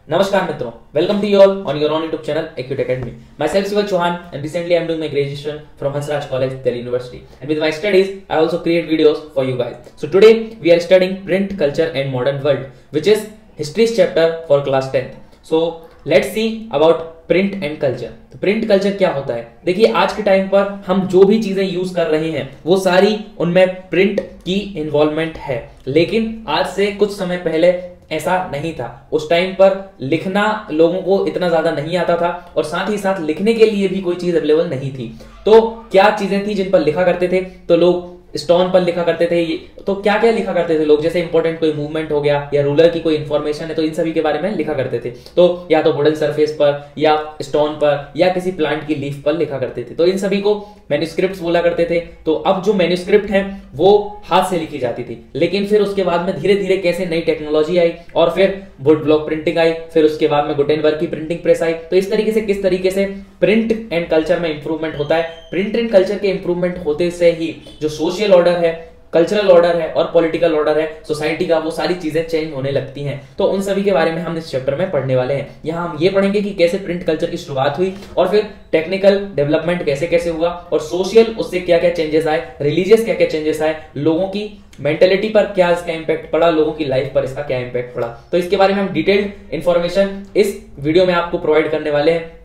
Namaskar मित्रों, welcome to you all on your own YouTube channel Acute Academy. Myself Siva Chauhan and recently I am doing my graduation from Hansraj College, Delhi University. And with my studies, I also create videos for you guys. So today we are studying print culture and modern world, which is history chapter for class 10th. So let's see about print and culture. तो print culture क्या होता है? देखिए आज के time पर हम जो भी चीजें यूज कर रहे हैं वो सारी उनमें प्रिंट की इन्वॉल्वमेंट है, लेकिन आज से कुछ समय पहले ऐसा नहीं था। उस टाइम पर लिखना लोगों को इतना ज्यादा नहीं आता था और साथ ही साथ लिखने के लिए भी कोई चीज अवेलेबल नहीं थी। तो क्या चीजें थी जिन पर लिखा करते थे? तो लोग स्टोन पर लिखा करते थे। तो क्या क्या लिखा करते थे लोग? जैसे इंपॉर्टेंट कोई मूवमेंट हो गया या रूलर की कोई इंफॉर्मेशन है तो इन सभी के बारे में लिखा करते थे। तो या तो वुडन सरफेस पर या स्टोन पर या किसी प्लांट की लीफ पर लिखा करते थे। तो इन सभी को मैन्युस्क्रिप्ट्स बोला करते थे। तो अब जो मैन्युस्क्रिप्ट है वो हाथ से लिखी जाती थी, लेकिन फिर उसके बाद में धीरे धीरे कैसे नई टेक्नोलॉजी आई और फिर वुड ब्लॉक प्रिंटिंग आई, फिर उसके बाद में गुटेनबर्ग की प्रिंटिंग प्रेस आई। तो इस तरीके से किस तरीके से प्रिंट एंड कल्चर में इंप्रूवमेंट होता है। प्रिंट एंड कल्चर के इंप्रूवमेंट होते से ही जो सोशल ऑर्डर है, कल्चरल ऑर्डर है और पॉलिटिकल ऑर्डर है सोसाइटी का, वो सारी चीजें चेंज होने लगती हैं। तो उन सभी के बारे में हम इस चैप्टर में पढ़ने वाले हैं। यहाँ हम ये पढ़ेंगे कि कैसे प्रिंट कल्चर की शुरुआत हुई और फिर टेक्निकल डेवलपमेंट कैसे कैसे हुआ और सोशल उससे क्या क्या चेंजेस आए, रिलीजियस क्या क्या चेंजेस आए, लोगों की मेंटेलिटी पर क्या इसका इंपैक्ट पड़ा, लोगों की लाइफ पर इसका क्या इंपैक्ट पड़ा। तो इसके बारे में हम डिटेल्ड इंफॉर्मेशन इस वीडियो में आपको प्रोवाइड करने वाले हैं।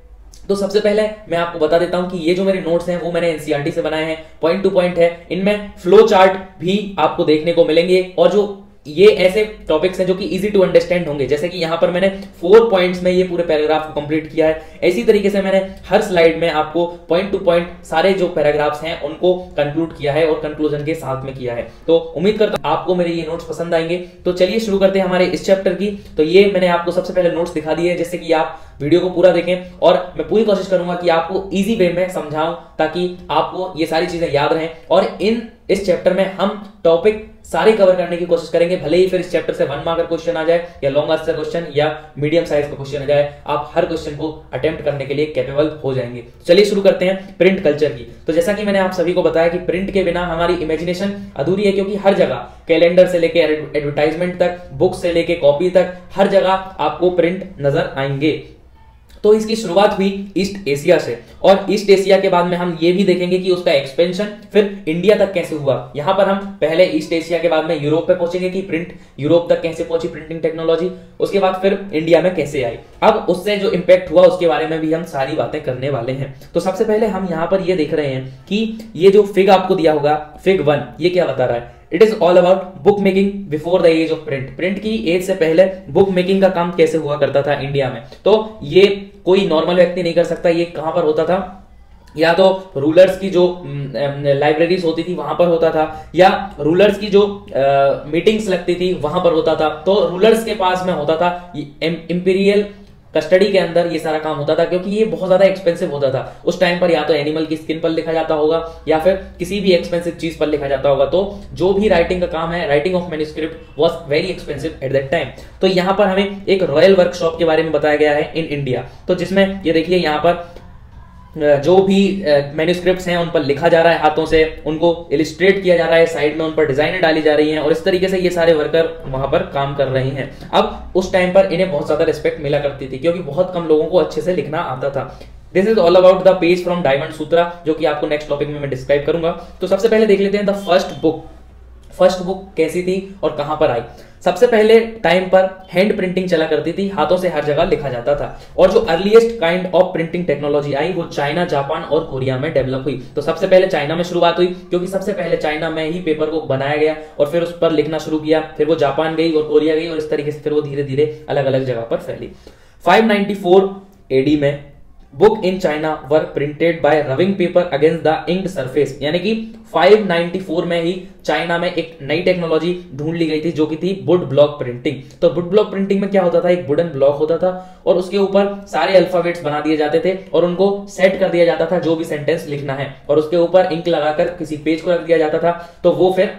तो सबसे पहले मैं आपको बता देता हूं कि ये जो मेरे नोट्स हैं वो मैंने एनसीईआरटी से बनाए हैं, पॉइंट टू पॉइंट है। इनमें फ्लो चार्ट भी आपको देखने को मिलेंगे और जो ये ऐसे टॉपिक्स हैं जो कि इजी टू अंडरस्टैंड होंगे। जैसे कि यहां पर मैंने 4 पॉइंट्स में ये पूरे पैराग्राफ को कंप्लीट किया है। इसी तरीके से मैंने हर स्लाइड में आपको पॉइंट टू पॉइंट सारे जो पैराग्राफ्स हैं उनको कंक्लूड किया है और कंक्लूजन के साथ में किया है। तो उम्मीद करता हूं आपको मेरे ये नोट्स पसंद आएंगे। तो चलिए शुरू करते हैं हमारे इस चैप्टर की। तो ये मैंने आपको सबसे पहले नोट्स दिखा दिए जिससे कि आप वीडियो को पूरा देखें और मैं पूरी कोशिश करूंगा कि आपको इजी वे में समझाऊं ताकि आपको ये सारी चीजें याद रहें। और इस चैप्टर में हम टॉपिक सारे कवर करने की कोशिश करेंगे, भले ही फिर इस चैप्टर से 1 मार्कर क्वेश्चन आ जाए या लॉन्ग आंसर क्वेश्चन या मीडियम साइज का क्वेश्चन आ जाए, आप हर क्वेश्चन को अटेम्प्ट करने के लिए कैपेबल हो जाएंगे। चलिए शुरू करते हैं प्रिंट कल्चर की। तो जैसा कि मैंने आप सभी को बताया कि प्रिंट के बिना हमारी इमेजिनेशन अधूरी है, क्योंकि हर जगह कैलेंडर से लेके एडवर्टाइजमेंट तक, बुक से लेके कॉपी तक, हर जगह आपको प्रिंट नजर आएंगे। तो इसकी शुरुआत हुई ईस्ट एशिया से और ईस्ट एशिया के बाद में हम ये भी देखेंगे कि उसका एक्सपेंशन फिर इंडिया तक कैसे हुआ। यहां पर हम पहले ईस्ट एशिया के बाद में यूरोप पे पहुंचेंगे कि प्रिंट यूरोप तक कैसे पहुंची प्रिंटिंग टेक्नोलॉजी, उसके बाद फिर इंडिया में कैसे आई। अब उससे जो इंपैक्ट हुआ उसके बारे में भी हम सारी बातें करने वाले हैं। तो सबसे पहले हम यहां पर ये देख रहे हैं कि ये जो फिग आपको दिया होगा, फिग 1, ये क्या बता रहा है? It is all about book making before the age of print. Print की एज से पहले बुक मेकिंग का काम कैसे हुआ करता था इंडिया में। तो ये कोई नॉर्मल व्यक्ति नहीं कर सकता। ये कहां पर होता था? या तो रूलर्स की जो लाइब्रेरीज होती थी वहां पर होता था, या रूलर्स की जो मीटिंग्स लगती थी वहां पर होता था। तो रूलर्स के पास में होता था, इंपीरियल कस्टडी के अंदर ये सारा काम होता था, क्योंकि ये बहुत ज्यादा एक्सपेंसिव होता था उस टाइम पर। या तो एनिमल की स्किन पर लिखा जाता होगा या फिर किसी भी एक्सपेंसिव चीज पर लिखा जाता होगा। तो जो भी राइटिंग का काम है, writing of manuscript was very expensive eight that time. तो यहाँ पर हमें एक रॉयल वर्कशॉप के बारे में बताया गया है इन इंडिया। तो जिसमें ये देखिए यहाँ पर जो भी मैन्युस्क्रिप्ट्स हैं उन पर लिखा जा रहा है हाथों से, उनको इलिस्ट्रेट किया जा रहा है, साइड में उन पर डिजाइनें डाली जा रही हैं और इस तरीके से ये सारे वर्कर वहां पर काम कर रहे हैं। अब उस टाइम पर इन्हें बहुत ज्यादा रिस्पेक्ट मिला करती थी क्योंकि बहुत कम लोगों को अच्छे से लिखना आता था। This is all about the page from diamond Sutra, जो कि आपको नेक्स्ट टॉपिक में मैं डिस्क्राइब करूंगा। तो सबसे पहले देख लेते हैं the first book. First book कैसी थी और कहां पर आई? सबसे पहले टाइम पर हैंड प्रिंटिंग चला करती थी, हाथों से हर जगह लिखा जाता था। और जो earliest kind of printing technology आई वो चाइना, जापान और कोरिया में डेवलप हुई। तो सबसे पहले चाइना में शुरुआत हुई, क्योंकि सबसे पहले चाइना में ही पेपर को बनाया गया और फिर उस पर लिखना शुरू किया। फिर वो जापान गई और कोरिया गई और इस तरीके से फिर वो धीरे धीरे अलग अलग जगह पर फैली। 594 एडी में book in China were printed by rubbing paper against the inked surface, यानी कि 594 में ही चाइना में एक नई टेक्नोलॉजी ढूंढ ली गई थी जो कि थी वुड ब्लॉक प्रिंटिंग। तो वुड ब्लॉक प्रिंटिंग में क्या होता था? एक वुडन ब्लॉक होता था और उसके ऊपर सारे अल्फाबेट्स बना दिए जाते थे और उनको सेट कर दिया जाता था जो भी सेंटेंस लिखना है, और उसके ऊपर इंक लगाकर किसी पेज को रख दिया जाता था। तो वो फिर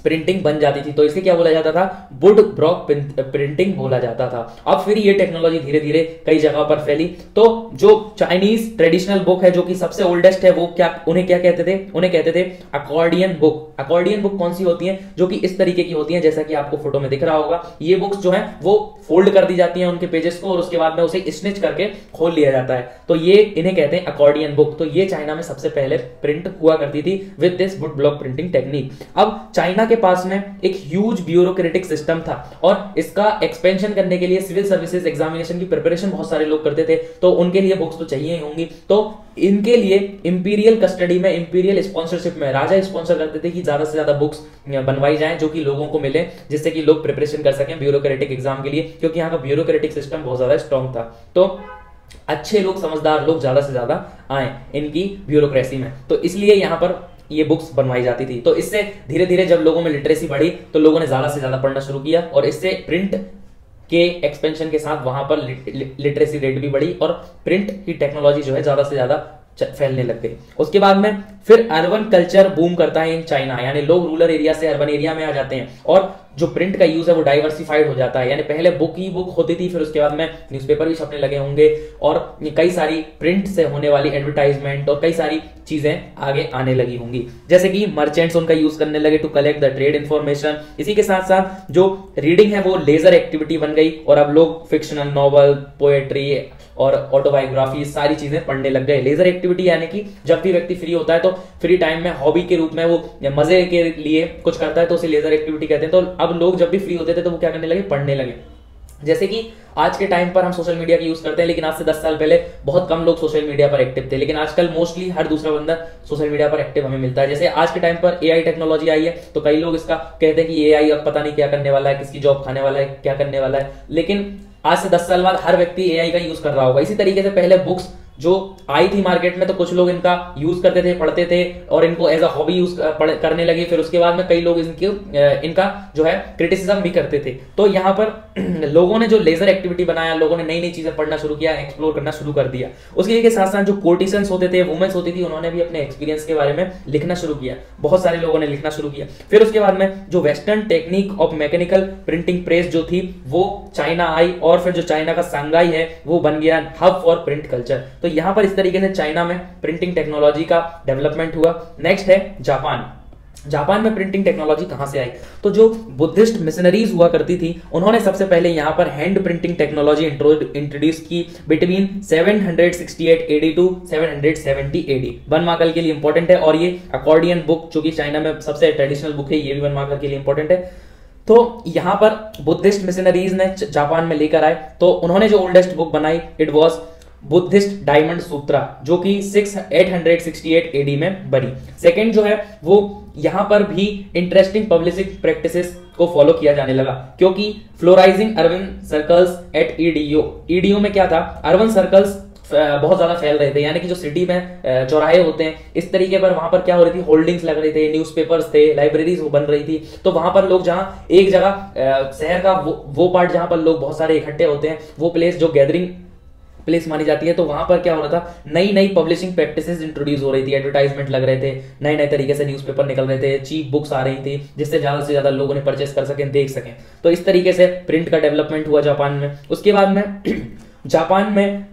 प्रिंटिंग बन जाती थी। तो इसे क्या बोला जाता था, वुड ब्लॉक प्रिंटिंग बोला जाता था। अब फिर ये टेक्नोलॉजी धीरे धीरे कई जगह पर फैली। तो जो चाइनीज ट्रेडिशनल बुक है जो कि सबसे ओल्डेस्ट है, वो उन्हें क्या कहते थे, उन्हें कहते थे अकॉर्डियन बुक। अकॉर्डियन बुक कौन सी होती है, जो कि इस तरीके की होती है जैसा कि आपको फोटो में दिख रहा होगा। ये बुक्स जो है वो फोल्ड कर दी जाती हैं उनके पेजेस को, और उसके बाद में उसे स्निच करके खोल लिया जाता है। तो ये इन्हें कहते हैं अकॉर्डियन बुक। तो ये चाइना में सबसे पहले प्रिंट हुआ करती थी with this would block printing technique. अब चाइना के पास में एक ह्यूज ब्यूरोक्रेटिक सिस्टम था, और इसका एक्सपेंशन करने के लिए सिविल सर्विसेज एग्जामिनेशन की प्रिपरेशन बहुत सारे लोग करते थे। तो उनके लिए बुक्स तो चाहिए ही होंगी। तो इनके लिए इंपीरियल कस्टडी में, इंपीरियल स्पॉन्सरशिप में राजा स्पॉन्सर करते थे कि ज्यादा से ज्यादा बुक्स बनवाई जाएं जो कि लोगों को मिले, जिससे कि लोग प्रिपरेशन कर सकें ब्यूरोक्रेटिक एग्जाम के लिए, क्योंकि यहाँ का ब्यूरोक्रेटिक सिस्टम बहुत ज्यादा स्ट्रॉन्ग था। तो अच्छे लोग, समझदार लोग ज्यादा से ज्यादा आए इनकी ब्यूरोक्रेसी में, तो इसलिए यहाँ पर ये बुक्स बनवाई जाती थी। तो इससे धीरे धीरे जब लोगों में लिटरेसी बढ़ी तो लोगों ने ज्यादा से ज्यादा पढ़ना शुरू किया, और इससे प्रिंट के एक्सपेंशन के साथ वहां पर लिटरेसी रेट भी बढ़ी, और प्रिंट की टेक्नोलॉजी जो है ज्यादा से ज्यादा फैलने लग गई। उसके बाद में फिर अर्बन कल्चर बूम करता है इन चाइना, यानी लोग रूरल एरिया से अर्बन एरिया में आ जाते हैं, और जो प्रिंट का यूज है वो डाइवर्सिफाइड हो जाता है। यानी पहले बुक ही बुक होती थी, फिर उसके बाद में न्यूज़पेपर भी छपने लगे होंगे, और कई सारी प्रिंट से होने वाली एडवर्टाइजमेंट और कई सारी चीजें आगे आने लगी होंगी, जैसे कि मर्चेंट्स उनका यूज करने लगे to collect the trade information. इसी के साथ साथ जो रीडिंग है वो लेजर एक्टिविटी बन गई, और अब लोग फिक्शनल नॉवल, पोएट्री और ऑटोबायोग्राफी सारी चीजें पढ़ने लग गए। लेजर एक्टिविटी यानी कि जब भी व्यक्ति फ्री होता है तो फ्री टाइम में हॉबी के रूप में वो मजे के लिए कुछ करता है, तो उसे लेजर एक्टिविटी कहते हैं। तो अब लोग जब भी फ्री होते थे तो वो क्या करने लगे, पढ़ने लगे। जैसे कि आज के टाइम पर हम सोशल मीडिया का यूज करते हैं, लेकिन आज से 10 साल पहले बहुत कम लोग सोशल मीडिया पर एक्टिव थे, लेकिन आजकल मोस्टली हर दूसरा बंदा सोशल मीडिया पर एक्टिव हमें मिलता है। जैसे आज के टाइम पर एआई टेक्नोलॉजी आई है, तो कई लोग इसका कहते हैं कि एआई अब पता नहीं क्या करने वाला है, किसकी जॉब खाने वाला है, क्या करने वाला है, लेकिन आज से 10 साल बाद हर व्यक्ति एआई का यूज कर रहा होगा। इसी तरीके से पहले बुक्स जो आई थी मार्केट में, तो कुछ लोग इनका यूज करते थे, पढ़ते थे, और इनको एज अ हॉबी यूज करने लगे। फिर उसके बाद में कई लोग इनका जो है क्रिटिसिज्म भी करते थे। तो यहाँ पर लोगों ने जो लेजर एक्टिविटी बनाया, लोगों ने नई नई चीजें पढ़ना शुरू किया, एक्सप्लोर करना शुरू कर दिया। उसके साथ साथ जो कोर्टिसंस होते थे, वुमेन्स होती थी, उन्होंने भी अपने एक्सपीरियंस के बारे में लिखना शुरू किया। बहुत सारे लोगों ने लिखना शुरू किया। फिर उसके बाद में जो western technique of mechanical printing press जो थी वो चाइना आई, और फिर जो चाइना का सांघाई है वो बन गया हब फॉर प्रिंट कल्चर। तो यहां पर इस तरीके से चाइना में प्रिंटिंग टेक्नोलॉजी का डेवलपमेंट हुआ। नेक्स्ट है जापान। जापान में प्रिंटिंग टेक्नोलॉजी कहां से आई, तो जो बुद्धिस्ट मिशनरीज हुआ करती थी उन्होंने सबसे पहले यहां पर हैंड प्रिंटिंग टेक्नोलॉजी इंट्रोड्यूस की बिटवीन 768 एडी टू 770 एडी। बनमाकल के लिए इंपॉर्टेंट है, और ये अकॉर्डियन बुक जो कि चाइना में सबसे ट्रेडिशनल बुक है, ये भी बनमाकल के लिए इंपॉर्टेंट है। तो यहां पर बुद्धिस्ट मिशनरीज ने जापान में लेकर आए, तो उन्होंने जो ओल्डेस्ट बुक बनाई it was Buddhist diamond Sutra, जो कि 868 एडी में बनी। सेकंड जो है वो यहां पर भी इंटरेस्टिंग पब्लिसिंग प्रैक्टिसेस को फॉलो किया जाने लगा, क्योंकि flourishing urban circles at Edo. Edo में क्या था, अर्बन सर्कल्स बहुत ज्यादा फैल रहे थे, यानी कि जो सिटी में चौराहे होते हैं इस तरीके पर, वहां पर क्या हो रही थी, होल्डिंग्स लग रहे थे, न्यूज़पेपर्स थे, लाइब्रेरीज बन रही थी। तो वहां पर लोग जहां एक जगह शहर का वो पार्ट जहां पर लोग बहुत सारे इकट्ठे होते हैं, वो प्लेस जो गैदरिंग प्लेस मानी जाती है, तो वहां पर क्या हो रहा था, नई नई पब्लिशिंग प्रैक्टिसेस इंट्रोड्यूस हो रही थी, एडवर्टाइजमेंट लग रहे थे, नए नए तरीके से न्यूज़पेपर निकल रहे थे, चीप बुक्स आ रही थी, जिससे ज्यादा से ज्यादा लोगों ने परचेस कर सकें, देख सकें। तो इस तरीके से प्रिंट का डेवलपमेंट हुआ जापान में। उसके बाद में जापान में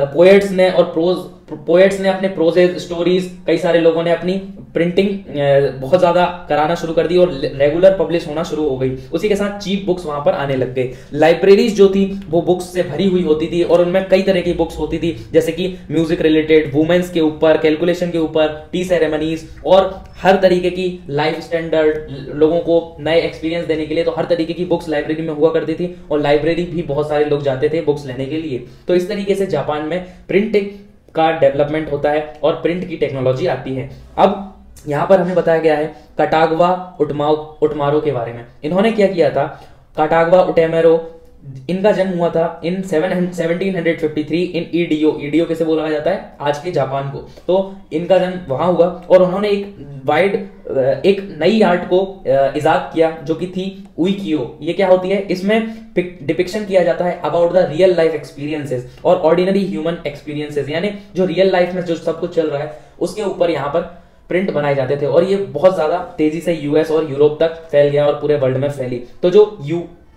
पोएट्स ने अपने प्रोजेज, स्टोरीज, कई सारे लोगों ने अपनी प्रिंटिंग बहुत ज्यादा कराना शुरू कर दी, और रेगुलर पब्लिश होना शुरू हो गई। उसी के साथ चीप बुक्स वहां पर आने लग गई। लाइब्रेरीज जो थी वो बुक्स से भरी हुई होती थी, और उनमें कई तरह की बुक्स होती थी, जैसे कि म्यूजिक रिलेटेड, वुमेन्स के ऊपर, कैलकुलेशन के ऊपर, टी सेरेमनीज, और हर तरीके की लाइफ स्टैंडर्ड, लोगों को नए एक्सपीरियंस देने के लिए, तो हर तरीके की बुक्स लाइब्रेरी में हुआ करती थी, और लाइब्रेरी भी बहुत सारे लोग जाते थे बुक्स लेने के लिए। तो इस तरीके से जापान में प्रिंटिंग का डेवलपमेंट होता है और प्रिंट की टेक्नोलॉजी आती है। अब यहां पर हमें बताया गया है कटागवा उटमारो के बारे में। इन्होंने क्या किया था, कटागवा उटेमेरो, इनका जन्म हुआ था इन 1753 इन ईडीओ। ईडीओ कैसे बोला जाता है आज के जापान को, तो इनका जन्म वहां हुआ, और उन्होंने एक नई आर्ट को इजाद किया जो कि थी उइकियो। ये क्या होती है, इसमें डिपिक्शन किया जाता है about the real life experiences और ऑर्डिनरी ह्यूमन एक्सपीरियंसेस, यानी जो रियल लाइफ में जो सब कुछ चल रहा है उसके ऊपर यहाँ पर प्रिंट बनाए जाते थे और ये बहुत ज्यादा तेजी से यूएस और यूरोप तक फैल गया और पूरे वर्ल्ड में फैली। तो जो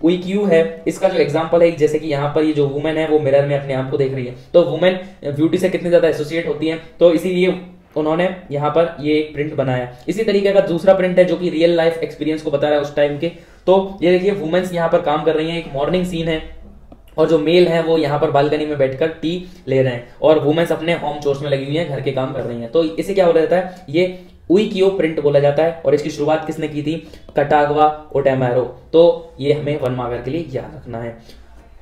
क्यू है इसका जो एग्जांपल है, जैसे कि यहाँ पर ये जो वुमेन है वो मिरर में अपने आप को देख रही है, तो वुमेन ब्यूटी से कितनी ज्यादा एसोसिएट होती है, तो इसीलिए उन्होंने यहाँ पर ये एक प्रिंट बनाया। इसी तरीके का दूसरा प्रिंट है जो कि रियल लाइफ एक्सपीरियंस को बता रहा है उस टाइम के। तो ये देखिए वुमेन्स यहाँ पर काम कर रही हैं, एक मॉर्निंग सीन है और जो मेल है वो यहाँ पर बालकनी में बैठकर टी ले रहे हैं और वुमेन्स अपने होम चोर्स में लगी हुई हैं, घर के काम कर रही हैं। तो इसे क्या बोला जाता है, ये उइकियो प्रिंट बोला जाता है और इसकी शुरुआत किसने की थी, कटागवा ओटामारो। तो ये हमें 1 मार्कर के लिए याद रखना है।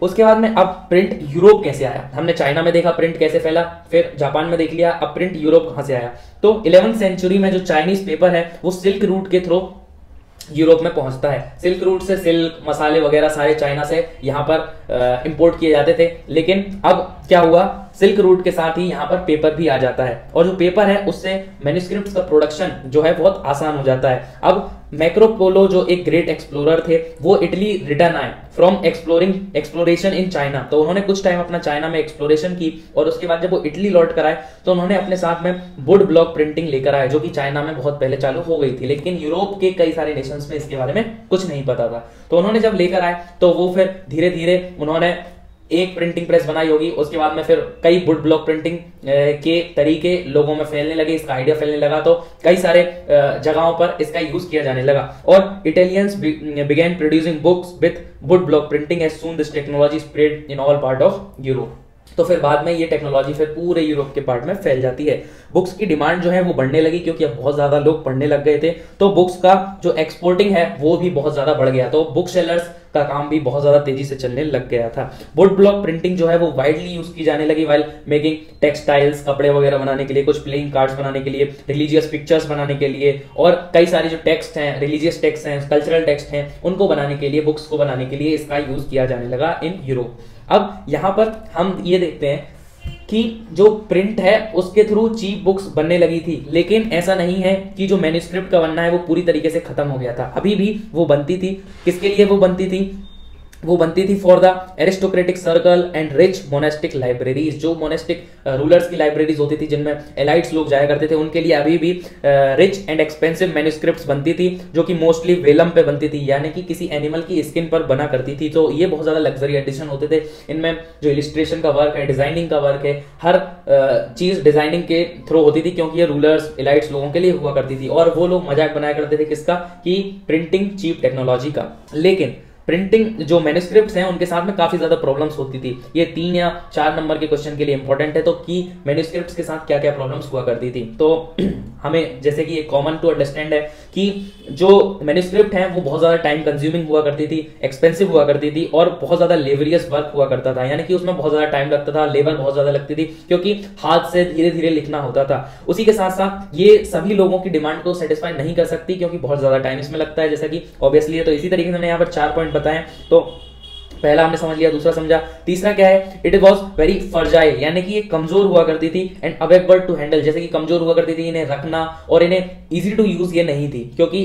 उसके बाद में अब प्रिंट यूरोप कैसे आया, हमने चाइना में देखा प्रिंट कैसे फैला, फिर जापान में देख लिया, अब प्रिंट यूरोप कहां से आया। तो 11वीं सेंचुरी में जो चाइनीज पेपर है वो सिल्क रूट के थ्रू यूरोप में पहुंचता है। सिल्क रूट से सिल्क, मसाले वगैरह सारे चाइना से यहाँ पर इंपोर्ट किए जाते थे, लेकिन अब क्या हुआ, सिल्क रूट के साथ ही यहाँ पर पेपर भी आ जाता है और जो पेपर है उससे मैन्युस्क्रिप्ट्स का प्रोडक्शन जो है बहुत आसान हो जाता है। अब मैक्रो पोलो जो एक ग्रेट एक्सप्लोरर थे वो इटली रिटर्न आए फ्रॉम एक्सप्लोरेशन इन चाइना। तो उन्होंने कुछ टाइम अपना चाइना में एक्सप्लोरेशन की और उसके बाद जब वो इटली लौट कर आए तो उन्होंने अपने साथ में वुड ब्लॉक प्रिंटिंग लेकर आए, जो कि चाइना में बहुत पहले चालू हो गई थी, लेकिन यूरोप के कई सारे नेशंस में इसके बारे में कुछ नहीं पता था। तो उन्होंने जब लेकर आए तो वो फिर धीरे धीरे उन्होंने एक प्रिंटिंग प्रेस बनाई होगी, उसके बाद में फिर कई वुड ब्लॉक प्रिंटिंग के तरीके लोगों में फैलने लगे, इसका आइडिया फैलने लगा, तो कई सारे जगहों पर इसका यूज किया जाने लगा और Italians began producing books with wood block printing as soon this technology spread in all part of Europe. तो फिर बाद में ये टेक्नोलॉजी फिर पूरे यूरोप के पार्ट में फैल जाती है। बुक्स की डिमांड जो है वो बढ़ने लगी क्योंकि अब बहुत ज्यादा लोग पढ़ने लग गए थे, तो बुक्स का जो एक्सपोर्टिंग है वो भी बहुत ज्यादा बढ़ गया, तो बुक सेलर्स का काम भी बहुत ज्यादा तेजी से चलने लग गया था। वुड ब्लॉक प्रिंटिंग जो है वो वाइडली यूज की जाने लगी वाइल मेकिंग टेक्सटाइल्स, कपड़े वगैरह बनाने के लिए, कुछ प्लेइंग कार्ड्स बनाने के लिए, रिलीजियस पिक्चर्स बनाने के लिए और कई सारे जो टेक्स्ट हैं, रिलीजियस टेक्स्ट हैं, कल्चरल टेक्स्ट हैं, उनको बनाने के लिए, बुक्स को बनाने के लिए इसका यूज किया जाने लगा इन यूरोप। अब यहां पर हम ये देखते हैं कि जो प्रिंट है उसके थ्रू चीप बुक्स बनने लगी थी, लेकिन ऐसा नहीं है कि जो मैन्युस्क्रिप्ट का बनना है वो पूरी तरीके से खत्म हो गया था। अभी भी वो बनती थी। किसके लिए वो बनती थी, वो बनती थी for the aristocratic circle and rich monastic libraries. जो मोनेस्टिक रूलर्स की लाइब्रेरीज होती थी जिनमें एलाइट्स लोग जाया करते थे, उनके लिए अभी भी रिच एंड एक्सपेंसिव मैन्युस्क्रिप्ट्स बनती थी, जो कि मोस्टली वेलम पे बनती थी, यानी कि किसी एनिमल की स्किन पर बना करती थी। तो ये बहुत ज्यादा लग्जरी एडिशन होते थे। इनमें जो इलिस्ट्रेशन का वर्क है, डिजाइनिंग का वर्क है, हर चीज डिजाइनिंग के थ्रू होती थी, क्योंकि ये रूलर्स एलाइट्स लोगों के लिए हुआ करती थी और वो लोग मजाक बनाया करते थे किसका, कि प्रिंटिंग चीप टेक्नोलॉजी का। लेकिन प्रिंटिंग जो मैन्युस्क्रिप्ट्स हैं उनके साथ में काफी ज्यादा प्रॉब्लम्स होती थी। ये 3 या 4 नंबर के क्वेश्चन के लिए इंपॉर्टेंट है, तो कि मैन्युस्क्रिप्ट्स के साथ क्या क्या प्रॉब्लम्स हुआ करती थी। तो हमें जैसे कि कॉमन टू अंडरस्टैंड है कि जो मैन्युस्क्रिप्ट है वो बहुत ज्यादा टाइम कंज्यूमिंग हुआ करती थी, एक्सपेंसिव हुआ करती थी और बहुत ज्यादा लेबरियस वर्क हुआ करता था, यानी कि उसमें बहुत ज्यादा टाइम लगता था, लेबर बहुत ज्यादा लगती थी, क्योंकि हाथ से धीरे धीरे लिखना होता था। उसी के साथ साथ ये सभी लोगों की डिमांड को सेटिस्फाई नहीं कर सकती, क्योंकि बहुत ज्यादा टाइम इसमें लगता है, जैसा कि ऑब्वियसली है। तो इसी तरीके से मैंने यहाँ पर 4 पॉइंट बताए। तो पहला हमने समझ लिया, दूसरा समझा, तीसरा क्या है, इट वॉज वेरी फर्जाइल, यानी कि ये कमजोर हुआ करती थी, एंड अवेलेबल टू हैंडल, जैसे कि कमजोर हुआ करती थी, इन्हें रखना और इन्हें इजी टू यूज ये नहीं थी, क्योंकि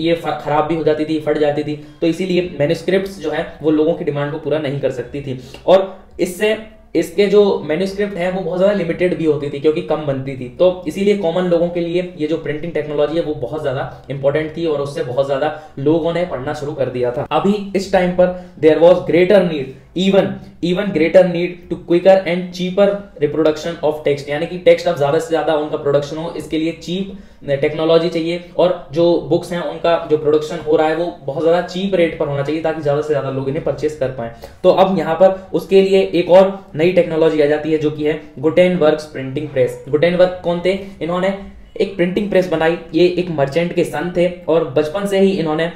ये खराब भी हो जाती थी, फट जाती थी। तो इसीलिए मैन्युस्क्रिप्ट्स जो है वो लोगों की डिमांड को पूरा नहीं कर सकती थी और इससे इसके जो मैन्युस्क्रिप्ट है वो बहुत ज्यादा लिमिटेड भी होती थी, क्योंकि कम बनती थी। तो इसीलिए कॉमन लोगों के लिए ये जो प्रिंटिंग टेक्नोलॉजी है वो बहुत ज्यादा इंपॉर्टेंट थी और उससे बहुत ज्यादा लोगों ने पढ़ना शुरू कर दिया था। अभी इस टाइम पर there was greater need, even greater need to quicker and cheaper reproduction of text, यानी कि टेक्स्ट अब ज्यादा से ज्यादा उनका प्रोडक्शन हो, इसके लिए चीप टेक्नोलॉजी चाहिए और जो बुक्स हैं उनका जो प्रोडक्शन हो रहा है वो बहुत ज्यादा चीप रेट पर होना चाहिए, ताकि ज्यादा से ज्यादा लोग इन्हें परचेस कर पाए। तो अब यहाँ पर उसके लिए एक और नई टेक्नोलॉजी आ जाती है, जो कि है गुटेनबर्ग्स प्रिंटिंग प्रेस। गुटेनबर्ग कौन थे, इन्होंने एक प्रिंटिंग प्रेस बनाई। ये एक मर्चेंट के सन थे और बचपन से ही इन्होंने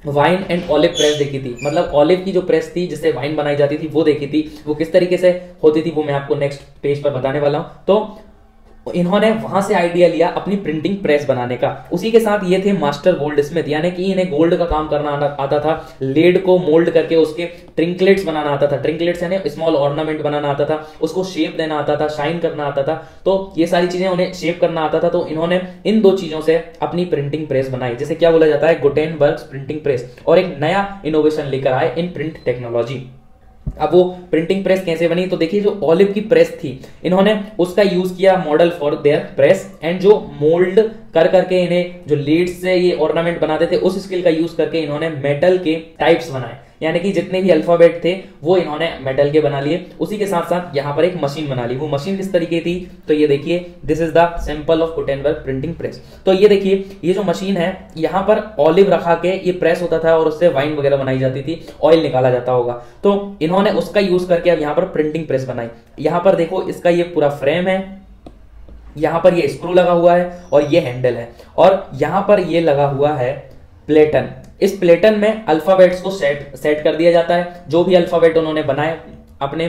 वाइन एंड ऑलिव प्रेस देखी थी, मतलब ऑलिव की जो प्रेस थी जिससे वाइन बनाई जाती थी वो देखी थी। वो किस तरीके से होती थी वो मैं आपको नेक्स्ट पेज पर बताने वाला हूं। तो इन्होंने वहां से आइडिया लिया अपनी प्रिंटिंग प्रेस बनाने का। उसी के साथ ये थे मास्टर गोल्ड स्मिथ, यानी कि इन्हें गोल्ड का काम करना आता था। लेड को मोल्ड करके उसके ट्रिंकलेट्स बनाना आता था, ट्रिंकलेट्स यानी स्मॉल ऑर्नामेंट बनाना आता था, उसको शेप देना आता था, शाइन करना आता था। तो ये सारी चीजें उन्हें शेप करना आता था। तो इन्होंने इन 2 चीजों से अपनी प्रिंटिंग प्रेस बनाई, जैसे क्या बोला जाता है गुटेनबर्ग्स प्रिंटिंग प्रेस, और एक नया इनोवेशन लेकर आए इन प्रिंट टेक्नोलॉजी। अब वो प्रिंटिंग प्रेस कैसे बनी, तो देखिए जो ऑलिव की प्रेस थी, इन्होंने उसका यूज किया model for their press, and जो मोल्ड कर करके इन्हें जो लीड्स से ये ऑर्नामेंट बनाते थे उस स्किल का यूज करके इन्होंने मेटल के टाइप्स बनाए, यानी कि जितने भी अल्फाबेट थे वो इन्होंने मेटल के बना लिए। उसी के साथ साथ यहाँ पर एक मशीन बना ली। वो मशीन किस तरीके थी, तो ये देखिए, this is the sample of Gutenberg printing press. तो ये देखिए, ये जो मशीन है, यहाँ पर ऑलिव रखा के ये प्रेस होता था और उससे वाइन वगैरह बनाई जाती थी, ऑयल निकाला जाता होगा। तो इन्होंने उसका यूज करके अब यहाँ पर प्रिंटिंग प्रेस बनाई। यहाँ पर देखो, इसका ये पूरा फ्रेम है, यहाँ पर ये स्क्रू लगा हुआ है और ये हैंडल है, और यहाँ पर ये लगा हुआ है प्लेटन। इस प्लेटन में अल्फाबेट्स को सेट कर दिया जाता है, जो भी अल्फाबेट उन्होंने बनाए अपने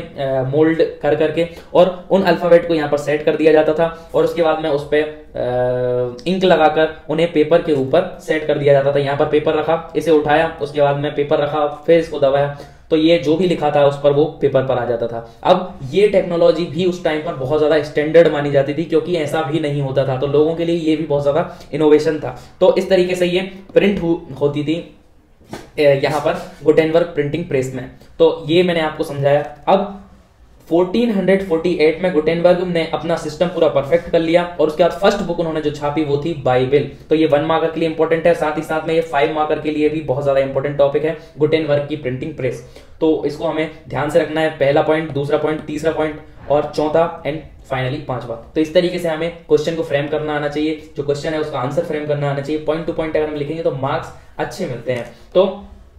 मोल्ड कर करके, और उन अल्फाबेट को यहाँ पर सेट कर दिया जाता था, और उसके बाद में उस पर इंक लगाकर उन्हें पेपर के ऊपर सेट कर दिया जाता था। यहाँ पर पेपर रखा, इसे उठाया, उसके बाद में पेपर रखा, फिर इसको दबाया, तो ये जो भी लिखा था उस पर वो पेपर पर आ जाता था। अब ये टेक्नोलॉजी भी उस टाइम पर बहुत ज्यादा स्टैंडर्ड मानी जाती थी, क्योंकि ऐसा भी नहीं होता था, तो लोगों के लिए ये भी बहुत ज्यादा इनोवेशन था। तो इस तरीके से ये प्रिंट होती थी यहाँ पर गुटेनबर्ग प्रिंटिंग प्रेस में। तो ये मैंने आपको समझाया। अब 1448 में गुटेनबर्ग ने अपना सिस्टम पूरा परफेक्ट कर लिया, और उसके बाद फर्स्ट बुक उन्होंने जो छापी वो थी बाइबल। तो ये 1 मार्कर के लिए इंपॉर्टेंट है, साथ ही साथ में ये 5 मार्कर के लिए भी बहुत ज्यादा इंपॉर्टेंट टॉपिक है, गुटेनबर्ग की प्रिंटिंग प्रेस। तो इसको हमें ध्यान से रखना है, पहला पॉइंट, दूसरा पॉइंट, तीसरा पॉइंट और चौथा एंड फाइनली पांचवा। तो इस तरीके से हमें क्वेश्चन को फ्रेम करना आना चाहिए, जो क्वेश्चन है उसका आंसर फ्रेम करना आना चाहिए। पॉइंट टू पॉइंट अगर हम लिखेंगे तो मार्क्स अच्छे मिलते हैं। तो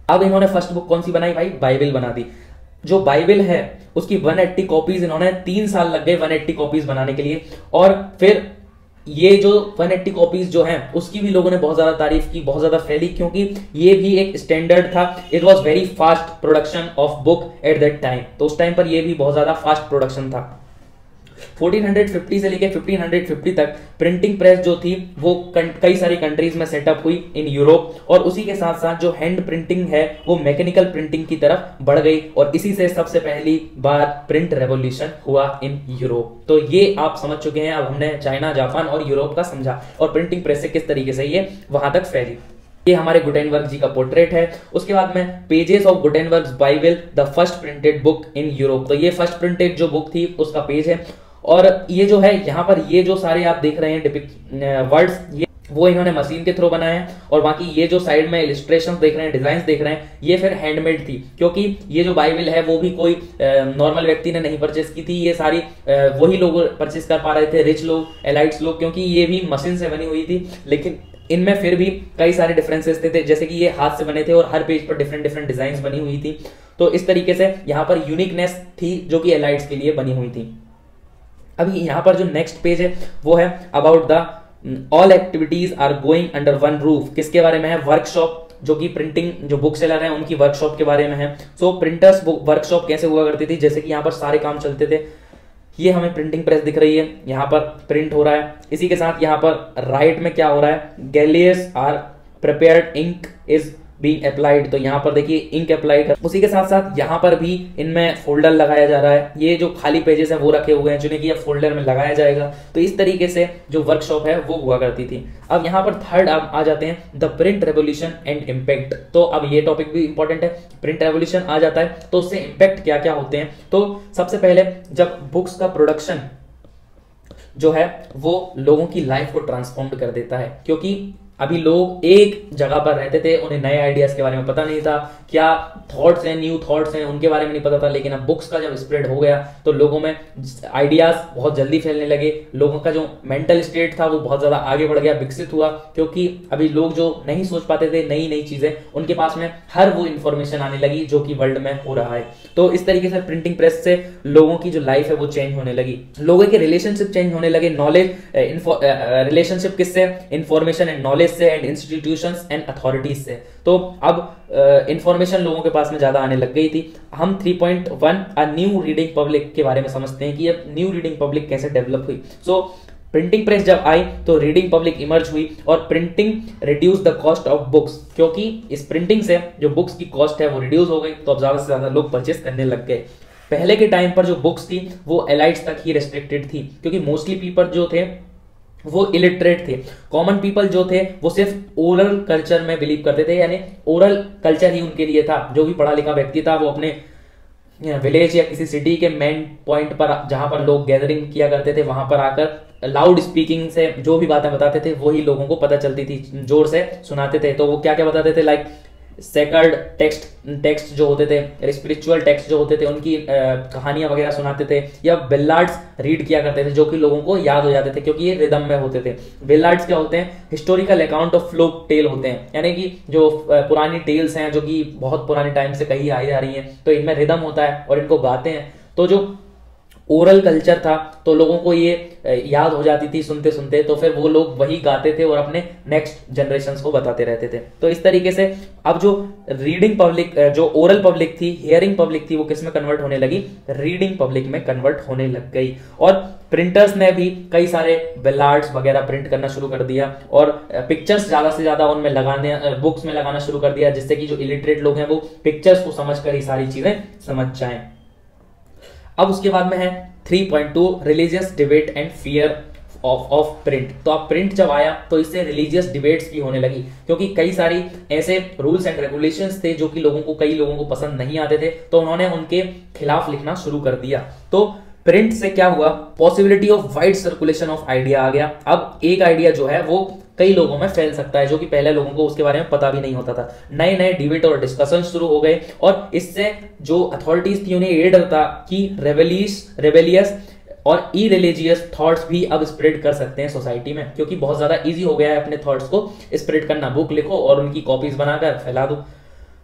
अब इन्होंने फर्स्ट बुक कौन सी बनाई भाई, बाइबल बना दी। जो बाइबल है उसकी 180 कॉपीज इन्होंने 3 साल लग गए 180 कॉपीज बनाने के लिए, और फिर ये जो 180 कॉपीज जो हैं उसकी भी लोगों ने बहुत ज्यादा तारीफ की, बहुत ज्यादा फैली, क्योंकि ये भी एक स्टैंडर्ड था। It was very fast production of book eight that time. तो उस टाइम पर ये भी बहुत ज्यादा फास्ट प्रोडक्शन था। 1450 से लेकर 1550 तक प्रिंटिंग प्रेस जो थी वो कई सारी कंट्रीज में सेटअप हुई इन यूरोप, और उसी के साथ साथ जो हैंड प्रिंटिंग है वो मैकेनिकल प्रिंटिंग की तरफ बढ़ गई, और इसी से सबसे पहली बार प्रिंट रेवोल्यूशन हुआ इन यूरोप। तो ये आप समझ चुके हैं। अब हमने चाइना, जापान और यूरोप का समझा, और प्रिंटिंग प्रेस से किस तरीके से ये वहां तक फैली। ये हमारे गुटेनबर्ग जी का पोर्ट्रेट है। उसके बाद में pages of Gutenberg's Bible, the first printed book in Europe. तो ये फर्स्ट प्रिंटेड जो बुक थी उसका पेज है, और ये जो है यहाँ पर ये जो सारे आप देख रहे हैं वर्ड्स, ये वो इन्होंने मशीन के थ्रू बनाए हैं, और बाकी ये जो साइड में इलिस्ट्रेशन देख रहे हैं, डिजाइन देख रहे हैं, ये फिर हैंडमेड थी, क्योंकि ये जो बाइबल है वो भी कोई नॉर्मल व्यक्ति ने नहीं परचेस की थी। ये सारी वही लोग परचेस कर पा रहे थे, रिच लोग, एलाइट्स लोग, क्योंकि ये भी मशीन से बनी हुई थी। लेकिन इनमें फिर भी कई सारे डिफरेंसेस थे, जैसे कि ये हाथ से बने थे और हर पेज पर डिफरेंट डिफरेंट डिजाइन बनी हुई थी। तो इस तरीके से यहाँ पर यूनिकनेस थी जो कि एलाइट्स के लिए बनी हुई थी। अभी यहाँ पर जो नेक्स्ट पेज है वो है about the all activities are going under one roof. किसके बारे में है, वर्कशॉप, जो कि प्रिंटिंग जो बुक सेलर हैं उनकी वर्कशॉप के बारे में है। सो प्रिंटर्स वर्कशॉप कैसे हुआ करती थी, जैसे कि यहाँ पर सारे काम चलते थे। ये हमें प्रिंटिंग प्रेस दिख रही है, यहाँ पर प्रिंट हो रहा है। इसी के साथ यहाँ पर राइट में क्या हो रहा है, galleys are prepared, ink is being applied. तो यहाँ पर देखिए इंक अप्लाइड है। उसी के साथ साथ यहाँ पर भी इनमें फोल्डर लगाया जा रहा है। ये जो खाली पेजेस हैं वो रखे हुए हैं, जिन्हें कि अब फोल्डर में लगाया जाएगा। तो इस तरीके से जो वर्कशॉप है वो हुआ करती थी। अब यहाँ पर थर्ड आ जाते हैं, the print revolution and impact. तो अब ये टॉपिक भी इंपॉर्टेंट है। प्रिंट रेवोल्यूशन आ जाता है तो उससे इम्पैक्ट क्या क्या होते हैं। तो सबसे पहले जब बुक्स का प्रोडक्शन जो है वो लोगों की लाइफ को ट्रांसफॉर्म कर देता है, क्योंकि अभी लोग एक जगह पर रहते थे, उन्हें नए आइडियाज के बारे में पता नहीं था, क्या थॉट्स हैं, न्यू थॉट्स हैं, उनके बारे में नहीं पता था। लेकिन अब बुक्स का जब स्प्रेड हो गया तो लोगों में आइडियाज बहुत जल्दी फैलने लगे। लोगों का जो मेंटल स्टेट था वो बहुत ज्यादा आगे बढ़ गया, विकसित हुआ, क्योंकि अभी लोग जो नहीं सोच पाते थे नई नई चीजें, उनके पास में हर वो इंफॉर्मेशन आने लगी जो कि वर्ल्ड में हो रहा है। तो इस तरीके से प्रिंटिंग प्रेस से लोगों की जो लाइफ है वो चेंज होने लगी, लोगों के रिलेशनशिप चेंज होने लगे। नॉलेज रिलेशनशिप किससे, इंफॉर्मेशन एंड नॉलेज से, एंड इंस्टीट्यूशंस एंड अथॉरिटीज से। तो अब इंफॉर्मेशन लोगों के पास में ज्यादा आने लग गई थी। हम 3.1 अ न्यू रीडिंग पब्लिक के बारे में समझते हैं कि अब न्यू रीडिंग पब्लिक कैसे डेवलप हुई। सो प्रिंटिंग प्रेस जब आई तो रीडिंग पब्लिक इमर्ज हुई, और printing reduce the cost of books, क्योंकि इस प्रिंटिंग से जो बुक्स की कॉस्ट है वो रिड्यूस हो गई। तो अब ज्यादा से ज्यादा लोग परचेस करने लग गए। पहले के टाइम पर जो बुक्स थी वो एलाइट्स तक ही रेस्ट्रिक्टेड थी, क्योंकि मोस्टली पीपल जो थे वो इलिटरेट थे। कॉमन पीपल जो थे वो सिर्फ ओरल कल्चर में बिलीव करते थे, यानी ओरल कल्चर ही उनके लिए था। जो भी पढ़ा लिखा व्यक्ति था वो अपने विलेज या किसी सिटी के मेन पॉइंट पर जहां पर लोग गैदरिंग किया करते थे वहां पर आकर लाउड स्पीकिंग से जो भी बातें बताते थे वही लोगों को पता चलती थी, जोर से सुनाते थे। तो वो क्या क्या बताते थे, लाइक सेक्रेड टेक्स्ट जो होते थे, स्पिरिचुअल टेक्स्ट जो होते थे, उनकी कहानियां वगैरह सुनाते थे, या बिल्लार्ड्स रीड किया करते थे जो कि लोगों को याद हो जाते थे क्योंकि ये रिदम में होते थे। बिल्लार्ड्स क्या होते हैं, historical account of folk tale होते हैं, यानी कि जो पुरानी टेल्स हैं जो कि बहुत पुराने टाइम से कही आई जा रही हैं, तो इनमें रिदम होता है और इनको गाते हैं। तो जो ओरल कल्चर था तो लोगों को ये याद हो जाती थी सुनते सुनते, तो फिर वो लोग वही गाते थे और अपने नेक्स्ट जनरेशन्स को बताते रहते थे। तो इस तरीके से अब जो रीडिंग पब्लिक, जो ओरल पब्लिक थी, हियरिंग पब्लिक थी, वो किस में कन्वर्ट होने लगी, रीडिंग पब्लिक में कन्वर्ट होने लग गई। और प्रिंटर्स ने भी कई सारे बिलार्ड्स वगैरह प्रिंट करना शुरू कर दिया और पिक्चर्स ज्यादा से ज्यादा उनमें लगाने, बुक्स में लगाना शुरू कर दिया, जिससे कि जो इलिटरेट लोग हैं वो पिक्चर्स को समझकर ही सारी चीजें समझ जाएं। अब उसके बाद में है 3.2 religious debate and fear of print. तो अब प्रिंट जब आया तो इससे रिलीजियस डिबेट्स भी होने लगी, क्योंकि कई सारी ऐसे रूल्स एंड रेगुलेशंस थे जो कि कई लोगों को पसंद नहीं आते थे, तो उन्होंने उनके खिलाफ लिखना शुरू कर दिया। तो प्रिंट से क्या हुआ, possibility of wide circulation of idea आ गया। अब एक आइडिया जो है वो कई लोगों में फैल सकता है जो कि पहले लोगों को उसके बारे में पता भी नहीं होता था। नए नए डिबेट और डिस्कशन शुरू हो गए और इससे जो अथॉरिटीज थी उन्हें ये डर था कि रेबेलियस और इरिलीजियस थॉट्स भी अब स्प्रेड कर सकते हैं सोसाइटी में, क्योंकि बहुत ज्यादा इजी हो गया है अपने थॉट्स को स्प्रेड करना। बुक लिखो और उनकी कॉपीज बनाकर फैला दो।